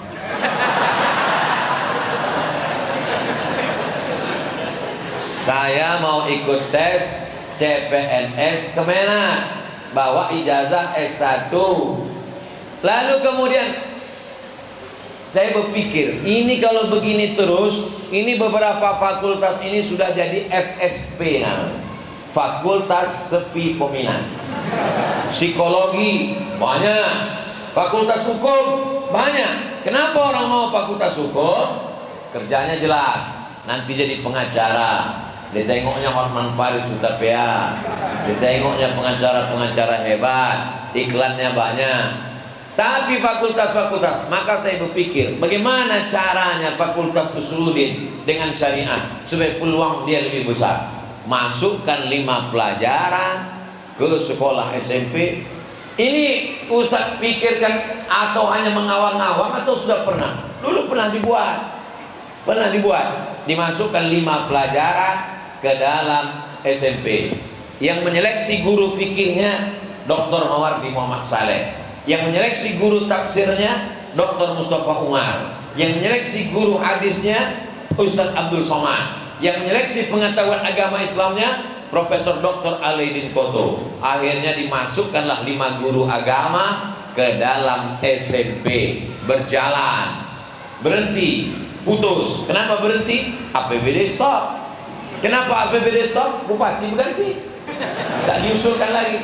Saya mau ikut tes CPNS Kemenak, bawa ijazah S1. Lalu kemudian saya berpikir, ini kalau begini terus, ini beberapa fakultas ini sudah jadi FSP namanya, Fakultas Sepi Peminat. Psikologi banyak, fakultas hukum banyak. Kenapa orang mau fakultas hukum? Kerjanya jelas, nanti jadi pengacara. Ditengoknya Hotman Paris Hutapea, ditengoknya pengacara-pengacara hebat, iklannya banyak. Tapi fakultas-fakultas, maka saya berpikir bagaimana caranya Fakultas Usuluddin dengan syariah supaya peluang dia lebih besar. masukkan 5 pelajaran ke sekolah SMP. Ini Ustaz pikirkan atau hanya mengawang-awang atau sudah pernah? Dulu pernah dibuat, dimasukkan 5 pelajaran ke dalam SMP. Yang menyeleksi guru fikihnya Dr. Mawardi Muhammad Saleh, yang menyeleksi guru tafsirnya Dr. Mustafa Umar, yang menyeleksi guru hadisnya Ustaz Abdul Somad, yang menyeleksi pengetahuan agama Islamnya Profesor Dr. Alaidin Koto. Akhirnya dimasukkanlah 5 guru agama ke dalam SMP. Berjalan, berhenti, putus. Kenapa berhenti? APBD stop. Kenapa APBD stop? Bupati berganti, tak diusulkan lagi.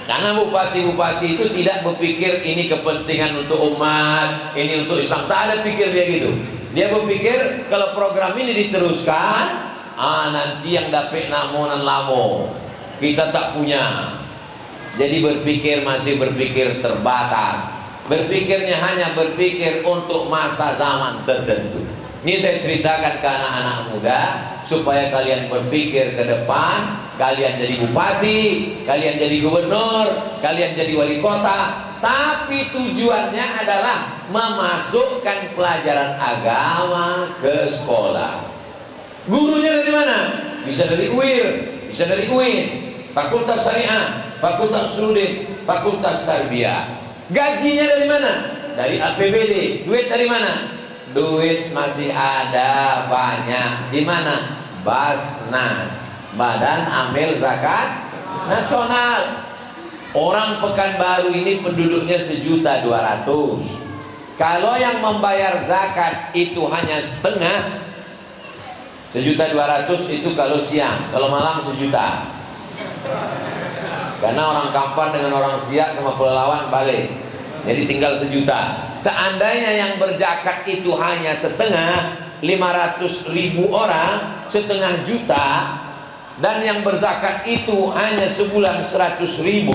Karena bupati-bupati itu tidak berpikir ini kepentingan untuk umat, ini untuk Islam. Tak ada pikir dia gitu. Dia berpikir kalau program ini diteruskan, nanti yang dapat namonan lamo, kita tak punya. Jadi masih berpikir terbatas. Berpikirnya hanya berpikir untuk masa zaman tertentu. Ini saya ceritakan ke anak-anak muda supaya kalian berpikir ke depan. Kalian jadi bupati, kalian jadi gubernur, kalian jadi wali kota, tapi tujuannya adalah memasukkan pelajaran agama ke sekolah. Gurunya dari mana? Bisa dari UIR, bisa dari UIN, Fakultas Syariah, Fakultas Usuluddin, Fakultas Tarbiyah. Gajinya dari mana? Dari APBD. Duit dari mana? Duit masih ada banyak. Di mana? Basnas, Badan Amil Zakat Nasional. Orang Pekanbaru ini penduduknya 1.200.000. Kalau yang membayar zakat itu hanya setengah, 1.200.000 itu kalau siang, kalau malam 1 juta. Karena orang Kampar dengan orang Siak sama Pelalawan balik, jadi tinggal 1 juta. Seandainya yang berzakat itu hanya setengah, 500.000 orang, setengah juta, dan yang berzakat itu hanya sebulan 100.000,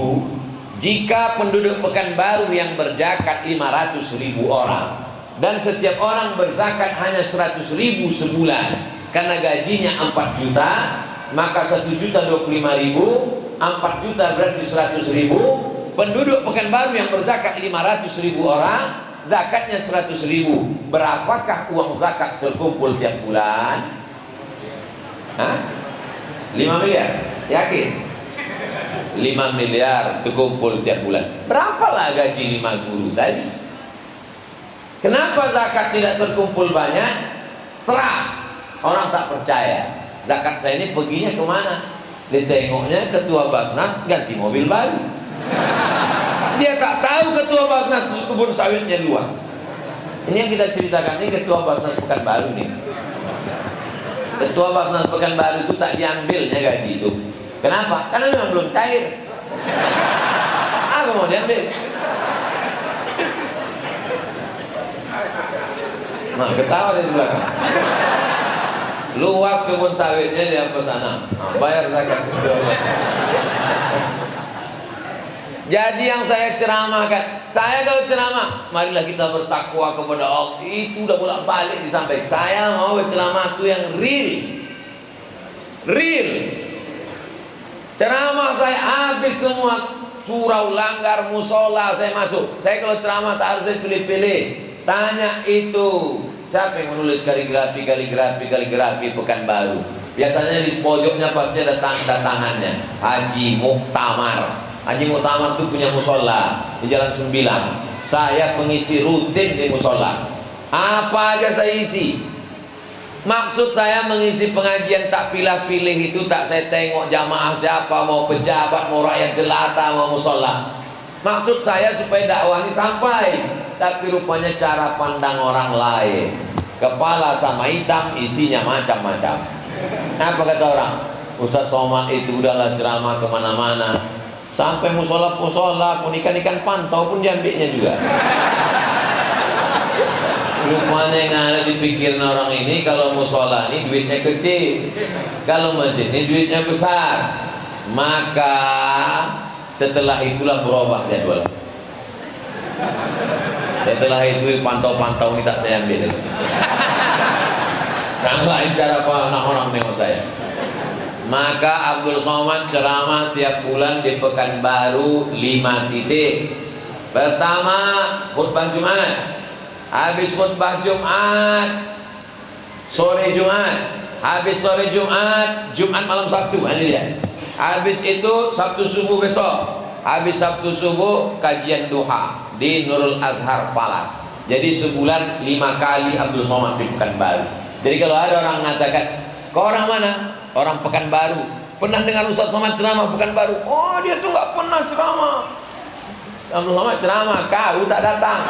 jika penduduk Pekanbaru yang berzakat 500.000 orang, dan setiap orang berzakat hanya 100.000 sebulan, karena gajinya 4 juta, maka 1.025.000, 4 juta berarti 100.000. Penduduk Pekanbaru yang berzakat 500.000 orang, zakatnya 100.000. Berapakah uang zakat terkumpul tiap bulan? 5 miliar, yakin? 5 miliar terkumpul tiap bulan. Berapalah gaji 5 guru tadi? Kenapa zakat tidak terkumpul banyak? Trust. Orang tak percaya. Zakat saya ini perginya kemana? Ditengoknya ketua Basnas ganti mobil baru. Dia tak tahu ketua Basnas kebun sawitnya luas. Ini yang kita ceritakan, ini ketua Basnas Pekanbaru nih. Ketua Basnas Pekanbaru itu tak diambilnya gaji itu. Kenapa? Karena memang belum cair. Apa mau diambil? Nah, ketawa di belakang. Luas kebun sawitnya di apa sana. Bayar zakat. Jadi yang saya ceramahkan, saya kalau ceramah, marilah kita bertakwa kepada Allah. Itu udah bolak-balik disampaikan. Saya mau berceramah itu yang real. Ceramah saya habis semua, surau, langgar, musola saya masuk. Saya kalau ceramah tak harus saya pilih-pilih. Tanya itu, siapa yang menulis kaligrafi Pekanbaru? Biasanya di pojoknya pasti ada tangannya. Haji Muktamar. Haji Muktamar itu punya musola di Jalan 9. Saya pengisi rutin di musola. Apa aja saya isi. Maksud saya mengisi pengajian tak pilih-pilih itu, tak saya tengok jamaah siapa, mau pejabat, mau rakyat jelata, mau musola. Maksud saya supaya dakwah ini sampai. Tapi rupanya cara pandang orang lain. Kepala sama hitam, isinya macam-macam. Apa kata orang? Ustaz Somad itu udahlah ceramah kemana-mana. Sampai musola pun ikan pantau pun diambilnya juga. Rupanya yang ada di pikiran orang ini, kalau musola ini duitnya kecil, kalau masjid ini duitnya besar. Maka setelah itulah berubah jadwal. Setelah itu pantau-pantau ini tak saya ambil. Yang lain cara apa anak orang nengok saya. Maka Abdul Somad ceramah tiap bulan di Pekanbaru 5 titik. Pertama, khutbah Jumat. Habis khutbah Jumat, sore Jumat. Habis sore Jumat, Jumat malam Sabtu. Ini dia. Habis itu Sabtu subuh besok. Habis Sabtu subuh kajian duha di Nurul Azhar Palace. Jadi sebulan 5 kali Abdul Somad di Pekanbaru. Jadi kalau ada orang mengatakan, kau orang mana? Orang Pekanbaru. Pernah dengar Ustaz Somad ceramah Pekanbaru? Oh, dia tuh nggak pernah ceramah. Abdul Somad ceramah, kau tak datang.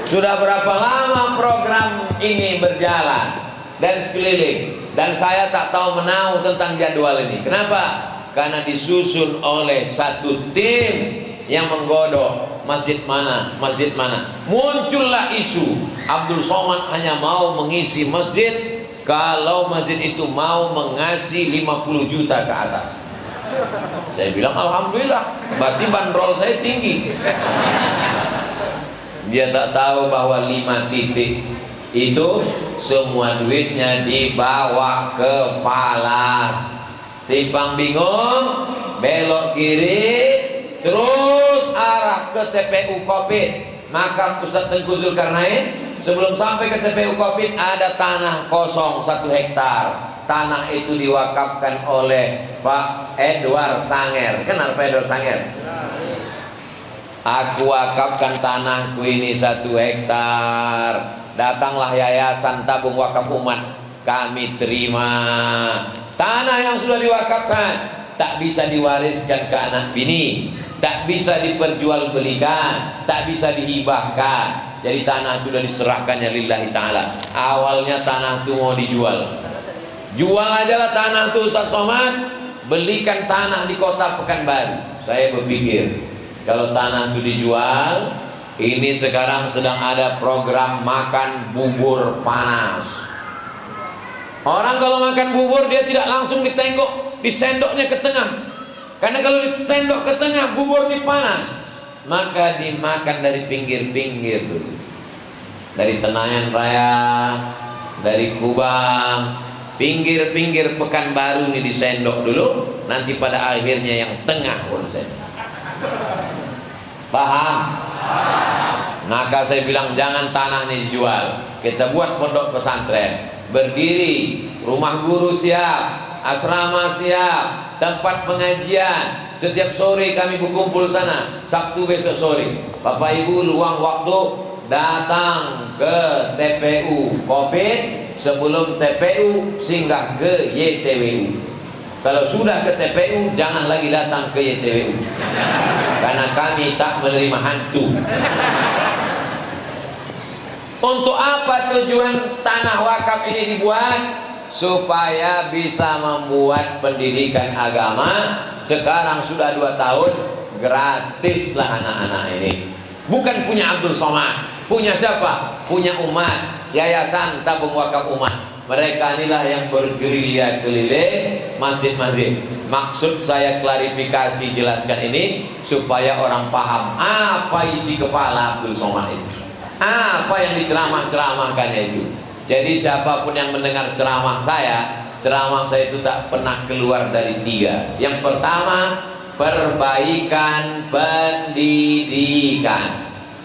Sudah berapa lama program ini berjalan dan sekeliling, dan saya tak tahu menahu tentang jadwal ini. Kenapa? Karena disusun oleh satu tim yang menggodok masjid mana, masjid mana. Muncullah isu Abdul Somad hanya mau mengisi masjid kalau masjid itu mau mengasih 50 juta ke atas. Saya bilang alhamdulillah, berarti bandrol saya tinggi. Dia tak tahu bahwa 5 titik itu semua duitnya dibawa ke Palas. Simpang bingung, belok kiri, terus arah ke TPU Covid. Maka Ustaz Tengku Zulkarnain sebelum sampai ke TPU Covid ada tanah kosong 1 hektar. Tanah itu diwakafkan oleh Pak Edward Sanger. Kenal Pak Edward Sanger? Aku wakafkan tanahku ini 1 hektar. Datanglah Yayasan Tabung Wakaf Umat, kami terima. Tanah yang sudah diwakafkan tak bisa diwariskan ke anak bini, tak bisa diperjualbelikan, tak bisa dihibahkan. Jadi tanah itu sudah diserahkannya lillahi ta'ala. Awalnya tanah itu mau dijual. Jual aja lah tanah itu Ustaz Somad, belikan tanah di kota Pekanbaru. Saya berpikir, kalau tanah itu dijual, ini sekarang sedang ada program makan bubur panas. Orang kalau makan bubur dia tidak langsung ditengok, disendoknya ke tengah. Karena kalau disendok ke tengah, bubur ini panas. Maka dimakan dari pinggir-pinggir dulu. Dari Tenayan Raya, dari Kubang, pinggir-pinggir Pekanbaru ini disendok dulu. Nanti pada akhirnya yang tengah pun sendok. Paham? Maka saya bilang jangan tanah ini dijual. Kita buat pondok pesantren, berdiri, rumah guru siap, asrama siap, tempat pengajian. Setiap sore kami berkumpul sana. Sabtu besok sore, Bapak Ibu luang waktu datang ke TPU Covid. Sebelum TPU singgah ke YTWU. Kalau sudah ke TPU jangan lagi datang ke YTWU, karena kami tak menerima hantu. Untuk apa tujuan tanah wakaf ini dibuat? Supaya bisa membuat pendidikan agama. Sekarang sudah 2 tahun, gratislah anak-anak ini. Bukan punya Abdul Somad, punya siapa? Punya umat, Yayasan Tabung Wakaf Umat. Mereka inilah yang bergerilya keliling masjid-masjid. Maksud saya klarifikasi jelaskan ini supaya orang paham apa isi kepala Abdul Somad itu, apa yang diceramah-ceramahkan itu. Jadi siapapun yang mendengar ceramah saya itu tak pernah keluar dari 3. Yang pertama, perbaikan pendidikan.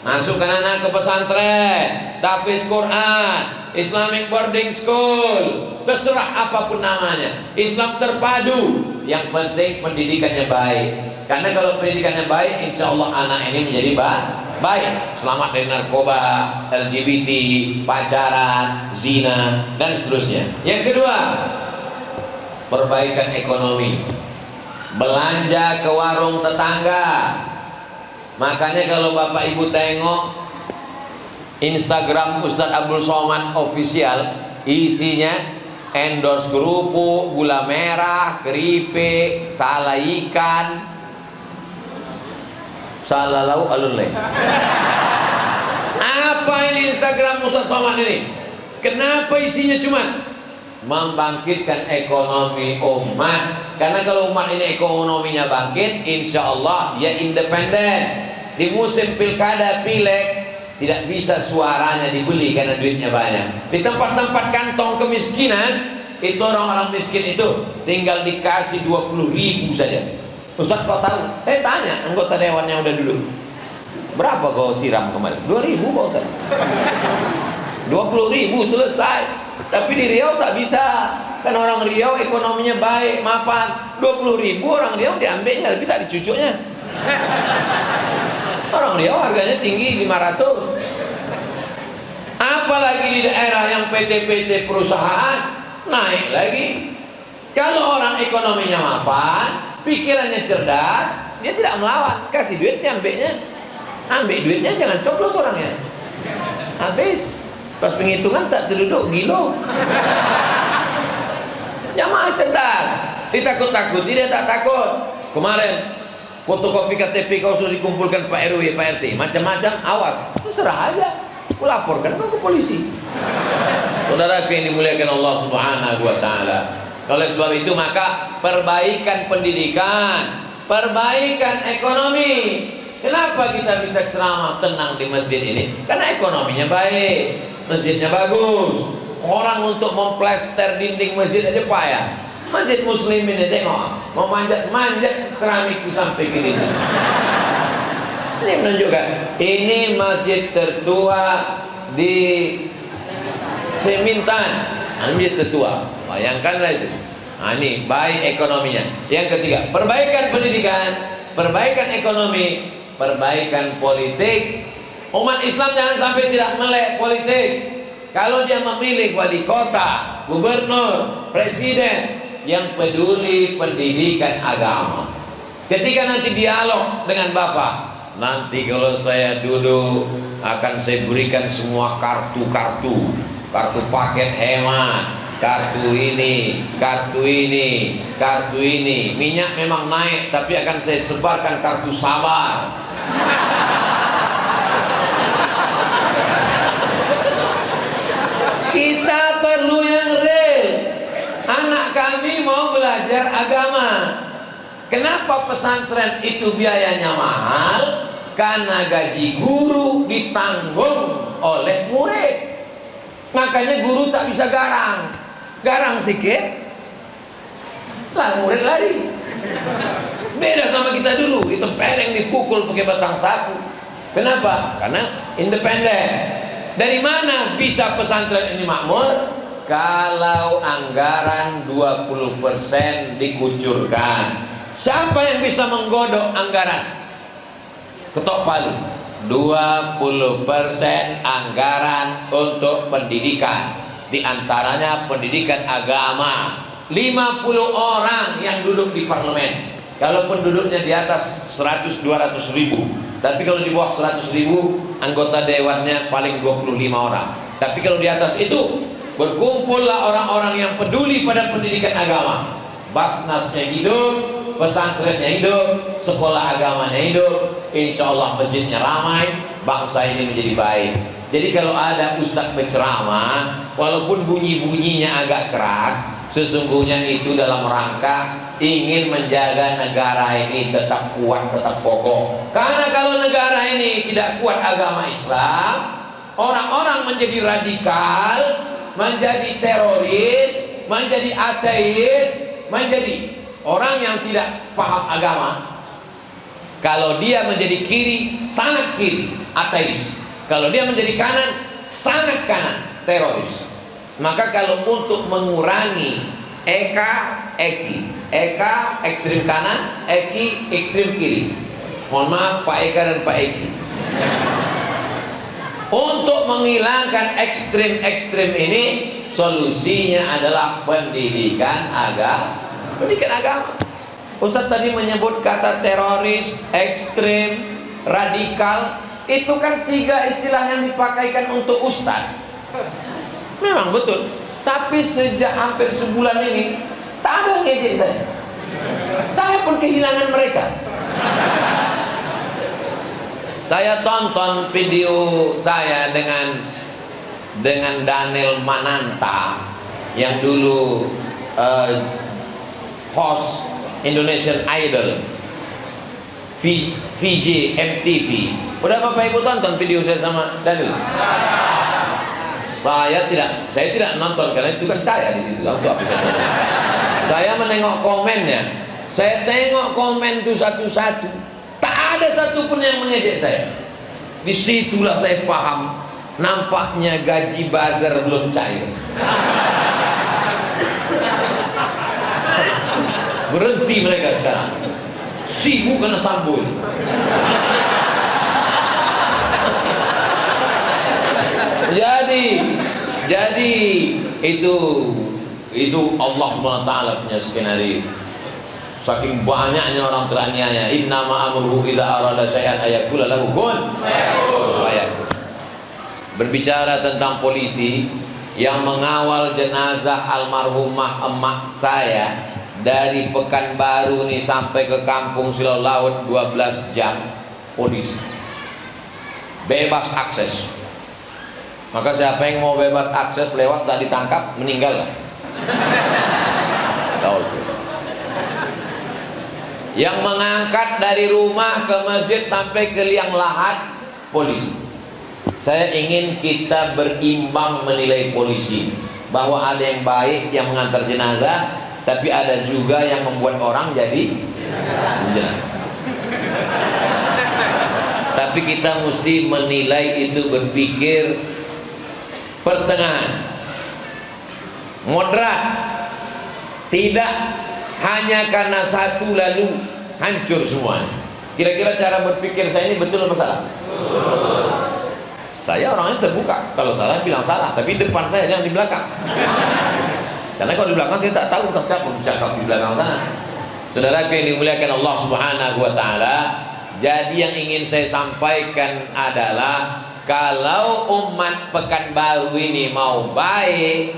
Masukkan anak ke pesantren, tahfiz Quran, Islamic boarding school, terserah apapun namanya, Islam terpadu. Yang penting pendidikannya baik. Karena kalau pendidikannya baik, insya Allah anak ini menjadi baik. Selamat dari narkoba, LGBT, pacaran, zina, dan seterusnya. Yang kedua, perbaikan ekonomi. Belanja ke warung tetangga. Makanya kalau Bapak Ibu tengok Instagram Ustadz Abdul Somad official, isinya endorse kerupuk, gula merah, keripik, salah ikan, salah lauk alun lain. Apa ini Instagram Ustadz Somad ini? Kenapa isinya cuma membangkitkan ekonomi umat? Karena kalau umat ini ekonominya bangkit, insya Allah ya independen. Di musim pilkada, pileg, tidak bisa suaranya dibeli karena duitnya banyak. Di tempat-tempat kantong kemiskinan, itu orang-orang miskin itu tinggal dikasih 20.000 saja. Ustaz kau tahu? Saya tanya anggota dewan yang udah dulu, berapa kau siram kemarin? 2.000 Pak Ustaz. 20.000 selesai. Tapi di Riau tak bisa. Kan orang Riau ekonominya baik, mapan. 20.000 orang Riau diambilnya, tapi tak dicucuknya. Orang Riau harganya tinggi 500. Apalagi di daerah yang PT-PT perusahaan naik lagi. Kalau orang ekonominya mapan, pikirannya cerdas, dia tidak melawan. Kasih duit diambilnya. Ambil duitnya, jangan coblos orangnya. Habis. Pas penghitungan tak terduduk gilo. Jamaah cerdas. Ditakut-takuti dia tak takut. Kemarin fotokopi KTP kau sudah dikumpulkan Pak RW, Pak RT, macam-macam, awas, terserah aja. Aku laporkan ke polisi. Saudara yang dimuliakan Allah Subhanahu wa taala. Oleh sebab itu maka perbaikan pendidikan, perbaikan ekonomi. Kenapa kita bisa ceramah tenang di masjid ini? Karena ekonominya baik. Masjidnya bagus. Orang untuk memplester dinding masjid aja payah. Masjid Muslim ini tengok, mau manjat keramikku sampai gini. Ini menunjukkan ini masjid tertua di Semintan. Masjid tertua. Bayangkanlah itu. Nah, ini baik ekonominya. Yang ketiga, perbaikan pendidikan, perbaikan ekonomi, perbaikan politik. Umat Islam jangan sampai tidak melek politik. Kalau dia memilih wali kota, gubernur, presiden yang peduli pendidikan agama. Ketika nanti dialog dengan Bapak, nanti kalau saya duduk akan saya berikan semua kartu-kartu, kartu paket hemat, kartu ini, kartu ini, kartu ini. Minyak memang naik, tapi akan saya sebarkan kartu sabar. Kita perlu yang real. Anak kami mau belajar agama. Kenapa pesantren itu biayanya mahal? Karena gaji guru ditanggung oleh murid. Makanya guru tak bisa garang. Garang sikit, lah murid lari. Beda sama kita dulu, itu pereng dipukul pakai batang sapu. Kenapa? Karena independen. Dari mana bisa pesantren ini makmur? Kalau anggaran 20% dikucurkan. Siapa yang bisa menggodok anggaran? Ketok palu. 20% anggaran untuk pendidikan. Di antaranya pendidikan agama. 50 orang yang duduk di parlemen. Kalau penduduknya di atas 100-200 ribu, tapi kalau di bawah 100 ribu, anggota dewannya paling 25 orang. Tapi kalau di atas itu, berkumpullah orang-orang yang peduli pada pendidikan agama. Basnasnya hidup, pesantrennya hidup, sekolah agamanya hidup, insya Allah masjidnya ramai, bangsa ini menjadi baik. Jadi kalau ada ustadz berceramah, walaupun bunyi-bunyinya agak keras, sesungguhnya itu dalam rangka ingin menjaga negara ini tetap kuat, tetap kokoh. Karena kalau negara ini tidak kuat agama Islam, orang-orang menjadi radikal, menjadi teroris, menjadi ateis, menjadi orang yang tidak paham agama. Kalau dia menjadi kiri, sangat kiri, ateis. Kalau dia menjadi kanan, sangat kanan, teroris. Maka kalau untuk mengurangi eki, eka ekstrim kanan, eki ekstrim kiri. Mohon maaf Pak Eka dan Pak Eki. Untuk menghilangkan ekstrim-ekstrim ini, solusinya adalah pendidikan agama. Pendidikan agama. Ustaz tadi menyebut kata teroris, ekstrim, radikal. Itu kan 3 istilah yang dipakaikan untuk ustaz. Memang betul. Tapi sejak hampir sebulan ini tak ada ngejek saya. Saya pun kehilangan mereka. Saya tonton video saya dengan Daniel Mananta yang dulu host Indonesian Idol. VJ, MTV. Udah Bapak Ibu tonton video saya sama Daniel? Saya tidak nonton karena itu kan saya di situ. Saya menengok komennya. Saya tengok komen itu satu-satu. Tak ada satupun yang mengejek saya. Disitulah saya paham. Nampaknya gaji buzzer belum cair. Berhenti mereka sekarang. Sibuk kena sambul. Jadi itu Allah SWT punya skenario. Saking banyaknya orang teraniaya. Innama amruhu idza arada syai'an ayaqula lahu kun fayakun. Berbicara tentang polisi yang mengawal jenazah almarhumah emak saya dari Pekanbaru nih sampai ke Kampung Silau Laut 12 jam. Polisi bebas akses. Maka siapa yang mau bebas akses lewat tak ditangkap, meninggal. Yang mengangkat dari rumah ke masjid sampai ke liang lahat, polisi. Saya ingin kita berimbang menilai polisi, bahwa ada yang baik yang mengantar jenazah, tapi ada juga yang membuat orang jadi jenazah. Tapi kita mesti menilai itu, berpikir pertengahan, moderat, tidak hanya karena satu lalu hancur semuanya. Kira-kira cara berpikir saya ini betul atau salah? Saya orangnya terbuka, kalau salah bilang salah, tapi depan saya, jangan di belakang. Karena kalau di belakang saya tak tahu siapa bercakap di belakang sana. Saudara yang dimuliakan Allah Subhanahu wa taala, jadi yang ingin saya sampaikan adalah kalau umat Pekanbaru ini mau baik,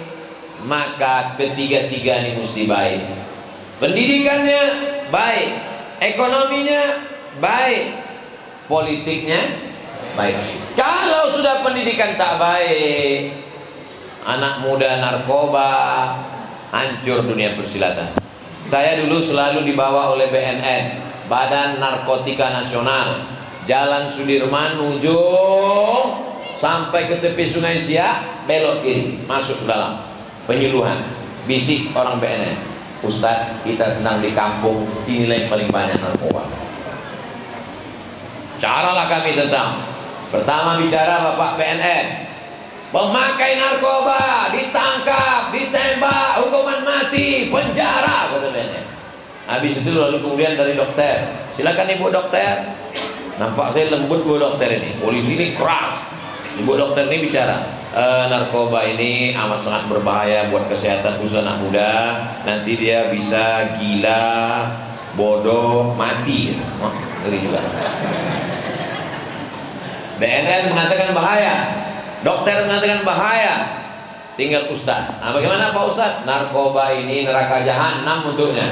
maka ketiga-tiga ini mesti baik. Pendidikannya baik, ekonominya baik, politiknya baik. Kalau sudah pendidikan tak baik, anak muda narkoba, hancur dunia persilatan. Saya dulu selalu dibawa oleh BNN, Badan Narkotika Nasional, Jalan Sudirman ujung sampai ke tepi Sungai Siak, belok kiri, masuk ke dalam penyuluhan. Bisik orang BNN, Ustadz, kita sedang di kampung sini yang paling banyak narkoba. Caralah kami tentang. Pertama bicara Bapak BNN, pemakai narkoba ditangkap, ditembak, hukuman mati, penjara, kata BNN. Habis itu lalu kemudian dari dokter, silakan ibu dokter. Nampak saya lembut bu dokter ini, polisi ini keras. Ibu dokter ini bicara, narkoba ini amat sangat berbahaya buat kesehatan khusus anak muda. Nanti dia bisa gila, bodoh, mati. Oh, ngeri juga. BNN mengatakan bahaya, dokter mengatakan bahaya, tinggal Ustaz. Nah, bagaimana Pak Ustaz? Narkoba ini neraka jahanam untuknya.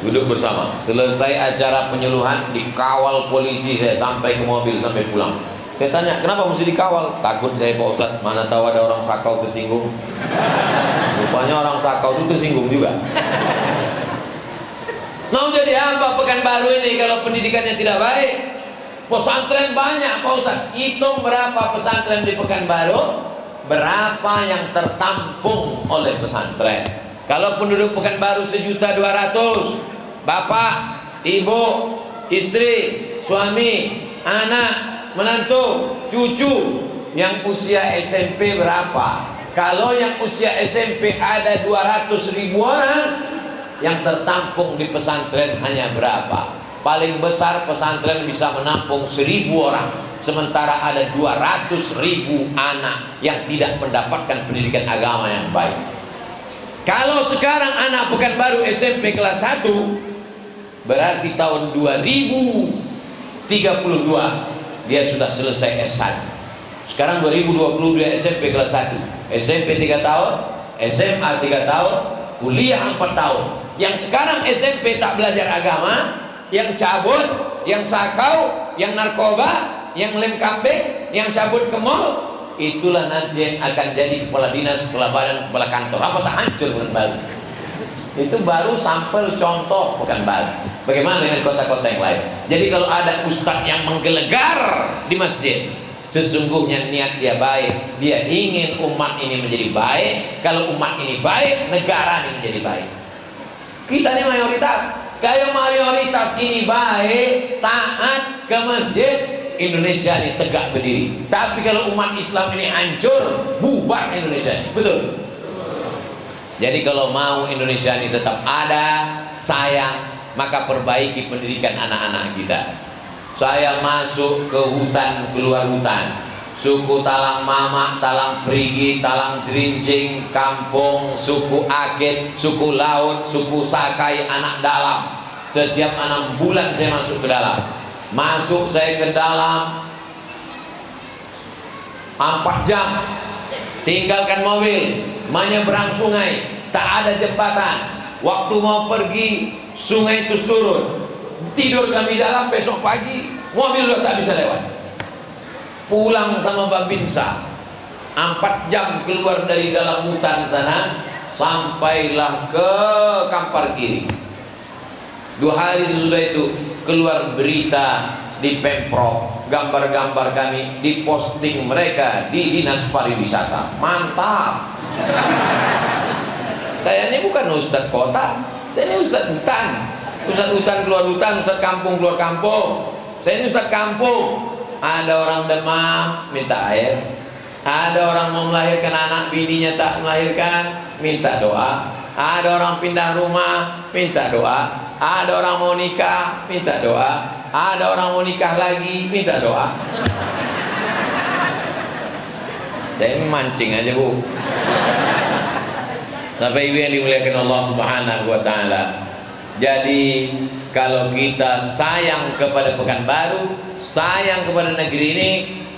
Duduk bersama. Selesai acara penyuluhan, dikawal polisi saya sampai ke mobil, sampai pulang. Saya tanya, kenapa mesti dikawal? Takut saya Pak Ustaz, mana tahu ada orang Sakau tersinggung. Rupanya orang Sakau itu tersinggung juga. Mau jadi apa Pekanbaru ini kalau pendidikannya tidak baik? Pesantren banyak Pak Ustaz. Hitung berapa pesantren di Pekanbaru, berapa yang tertampung oleh pesantren. Kalau penduduk Pekanbaru 1.200.000, bapak, ibu, istri, suami, anak, menantu, cucu, yang usia SMP berapa? Kalau yang usia SMP ada 200.000 orang, yang tertampung di pesantren hanya berapa? Paling besar pesantren bisa menampung 1.000 orang, sementara ada 200.000 anak yang tidak mendapatkan pendidikan agama yang baik. Kalau sekarang anak Pekanbaru SMP kelas 1, berarti tahun 2032 dia sudah selesai S1. Sekarang 2022 SMP kelas 1, SMP 3 tahun, SMA 3 tahun, kuliah 4 tahun. Yang sekarang SMP tak belajar agama, yang cabut, yang sakau, yang narkoba, yang lem kambing, yang cabut ke mall, itulah nanti yang akan jadi kepala dinas, kepala badan, kepala kantor. Apa tak hancur Pekanbaru? Itu baru sampel contoh Pekanbaru. Bagaimana dengan kota-kota yang lain? Jadi kalau ada ustadz yang menggelegar di masjid, sesungguhnya niat dia baik. Dia ingin umat ini menjadi baik. Kalau umat ini baik, negara ini menjadi baik. Kita ini mayoritas. Kalau mayoritas ini baik, taat ke masjid, Indonesia ini tegak berdiri. Tapi kalau umat Islam ini hancur, bubar Indonesia ini. Betul? Jadi kalau mau Indonesia ini tetap ada, sayang, maka perbaiki pendidikan anak-anak kita. Saya masuk ke hutan, keluar hutan, suku Talang Mamak, Talang Perigi, Talang Jerincing, Kampung, suku Akit, suku Laut, suku Sakai, anak dalam. Setiap 6 bulan saya masuk ke dalam. Masuk saya ke dalam 4 jam, tinggalkan mobil, menyeberang sungai, tak ada jembatan. Waktu mau pergi, sungai itu surut, tidur kami dalam. Besok pagi mobil udah tak bisa lewat. Pulang sama Babinsa, 4 jam keluar dari dalam hutan sana, sampailah ke Kampar Kiri. 2 hari sesudah itu keluar berita di Pemprov, gambar-gambar kami diposting mereka di Dinas Pariwisata. Mantap. Saya ini bukan ustadz kota, saya ini ustadz hutan. Ustadz hutan keluar hutan, ustadz kampung keluar kampung. Saya ini ustadz kampung. Ada orang demam, minta air. Ada orang mau melahirkan anak, bininya tak melahirkan, minta doa. Ada orang pindah rumah, minta doa. Ada orang mau nikah, minta doa. Ada orang mau nikah lagi, minta doa. Saya mancing aja, Bu. Bapak Ibu yang dimuliakan Allah Subhanahu wa taala. Jadi kalau kita sayang kepada Pekanbaru, sayang kepada negeri ini,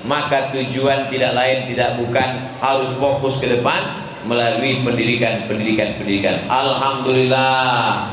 maka tujuan tidak lain tidak bukan harus fokus ke depan melalui pendidikan. Alhamdulillah,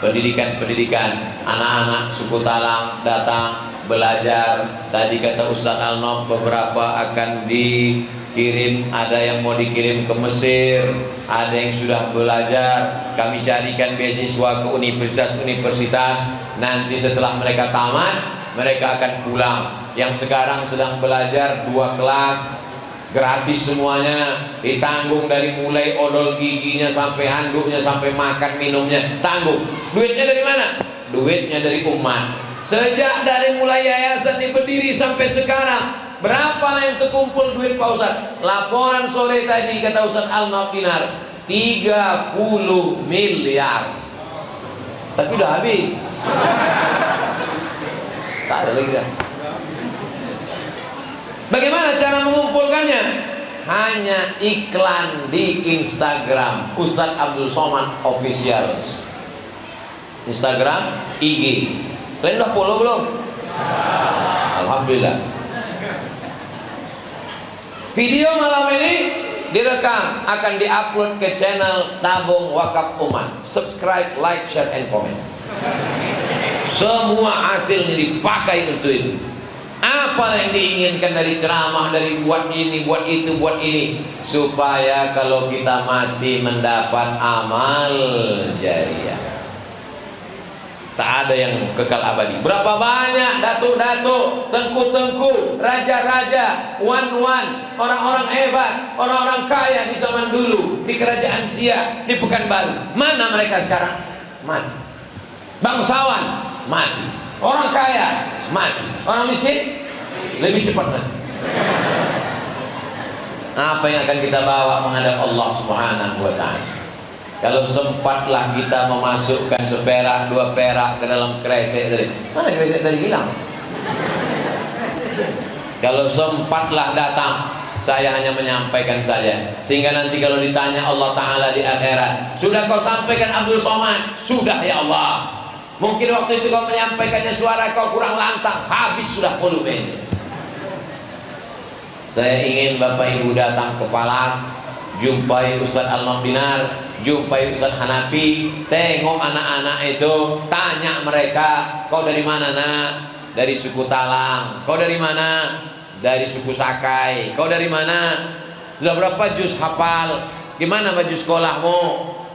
pendidikan anak-anak suku Talang datang belajar. Tadi kata Ustaz Alnof beberapa akan dikirim, ada yang mau dikirim ke Mesir, ada yang sudah belajar. Kami carikan beasiswa ke universitas-universitas. Nanti setelah mereka tamat, mereka akan pulang. Yang sekarang sedang belajar 2 kelas gratis semuanya, ditanggung dari mulai odol giginya sampai handuknya sampai makan minumnya, tanggung. Duitnya dari mana? Duitnya dari umat. Sejak dari mulai yayasan ini berdiri sampai sekarang, berapa yang terkumpul duit Pak Ustaz? Laporan sore tadi kata Ustaz Alnof Dinar, 30 miliar. Tapi udah habis. Tak ada lagi dah. Bagaimana cara mengumpulkannya? Hanya iklan di Instagram Ustadz Abdul Somad Official. Instagram, IG. Kalian udah follow belum? Alhamdulillah. Video malam ini direkam, akan diupload ke channel Tabung Wakaf Umat. Subscribe, like, share, and comment. Semua hasilnya dipakai untuk itu. Apa yang diinginkan dari ceramah, dari buat ini, buat itu, buat ini, supaya kalau kita mati mendapat amal jariah. Tak ada yang kekal abadi. Berapa banyak datuk-datuk, tengku-tengku, raja-raja, wan-wan, orang-orang hebat, orang-orang kaya di zaman dulu, di kerajaan Siak, di Pekanbaru. Mana mereka sekarang? Mati. Bangsawan mati, orang kaya mati, orang miskin lebih cepat mati. Apa yang akan kita bawa menghadap Allah Subhanahu wa ta'ala? Kalau sempatlah kita memasukkan seperak, 2 perak ke dalam kresek tadi, mana kresek tadi hilang? Kalau sempatlah datang, saya hanya menyampaikan saja, sehingga nanti kalau ditanya Allah Ta'ala di akhirat, sudah kau sampaikan Abdul Somad? Sudah ya Allah. Mungkin waktu itu kau menyampaikannya suara kau kurang lantang, habis sudah volume. Saya ingin Bapak Ibu datang ke Palas, jumpai Ustaz Alnof Dinar, jumpai Ustaz Hanafi, tengok anak-anak itu, tanya mereka, kau dari mana nak? Dari suku Talang. Kau dari mana? Dari suku Sakai. Kau dari mana? Sudah berapa juz hafal? Gimana baju sekolahmu?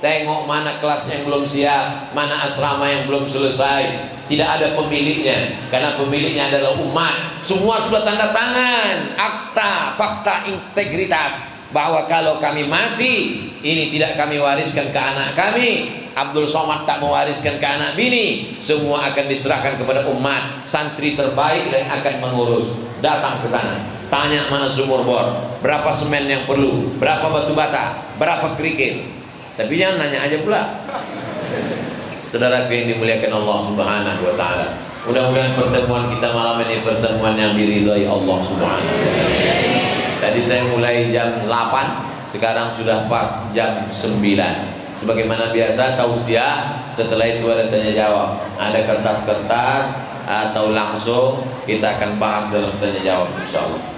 tengok mana kelas yang belum siap, mana asrama yang belum selesai. Tidak ada pemiliknya, karena pemiliknya adalah umat. Semua sudah tanda tangan akta, fakta integritas, bahwa kalau kami mati, ini tidak kami wariskan ke anak kami. Abdul Somad tak mewariskan ke anak bini. Semua akan diserahkan kepada umat. Santri terbaik yang akan mengurus. Datang ke sana, tanya mana sumur bor, berapa semen yang perlu, berapa batu bata, berapa kerikil. Tapi jangan nanya aja pula. Saudara yang dimuliakan Allah Subhanahu wa taala. Mudah-mudahan pertemuan kita malam ini pertemuan yang diridhai Allah Subhanahu wa taala. Tadi saya mulai jam 8, sekarang sudah pas jam 9. Sebagaimana biasa tausiah, setelah itu ada tanya jawab. Ada kertas-kertas atau langsung kita akan bahas dalam tanya jawab insyaallah.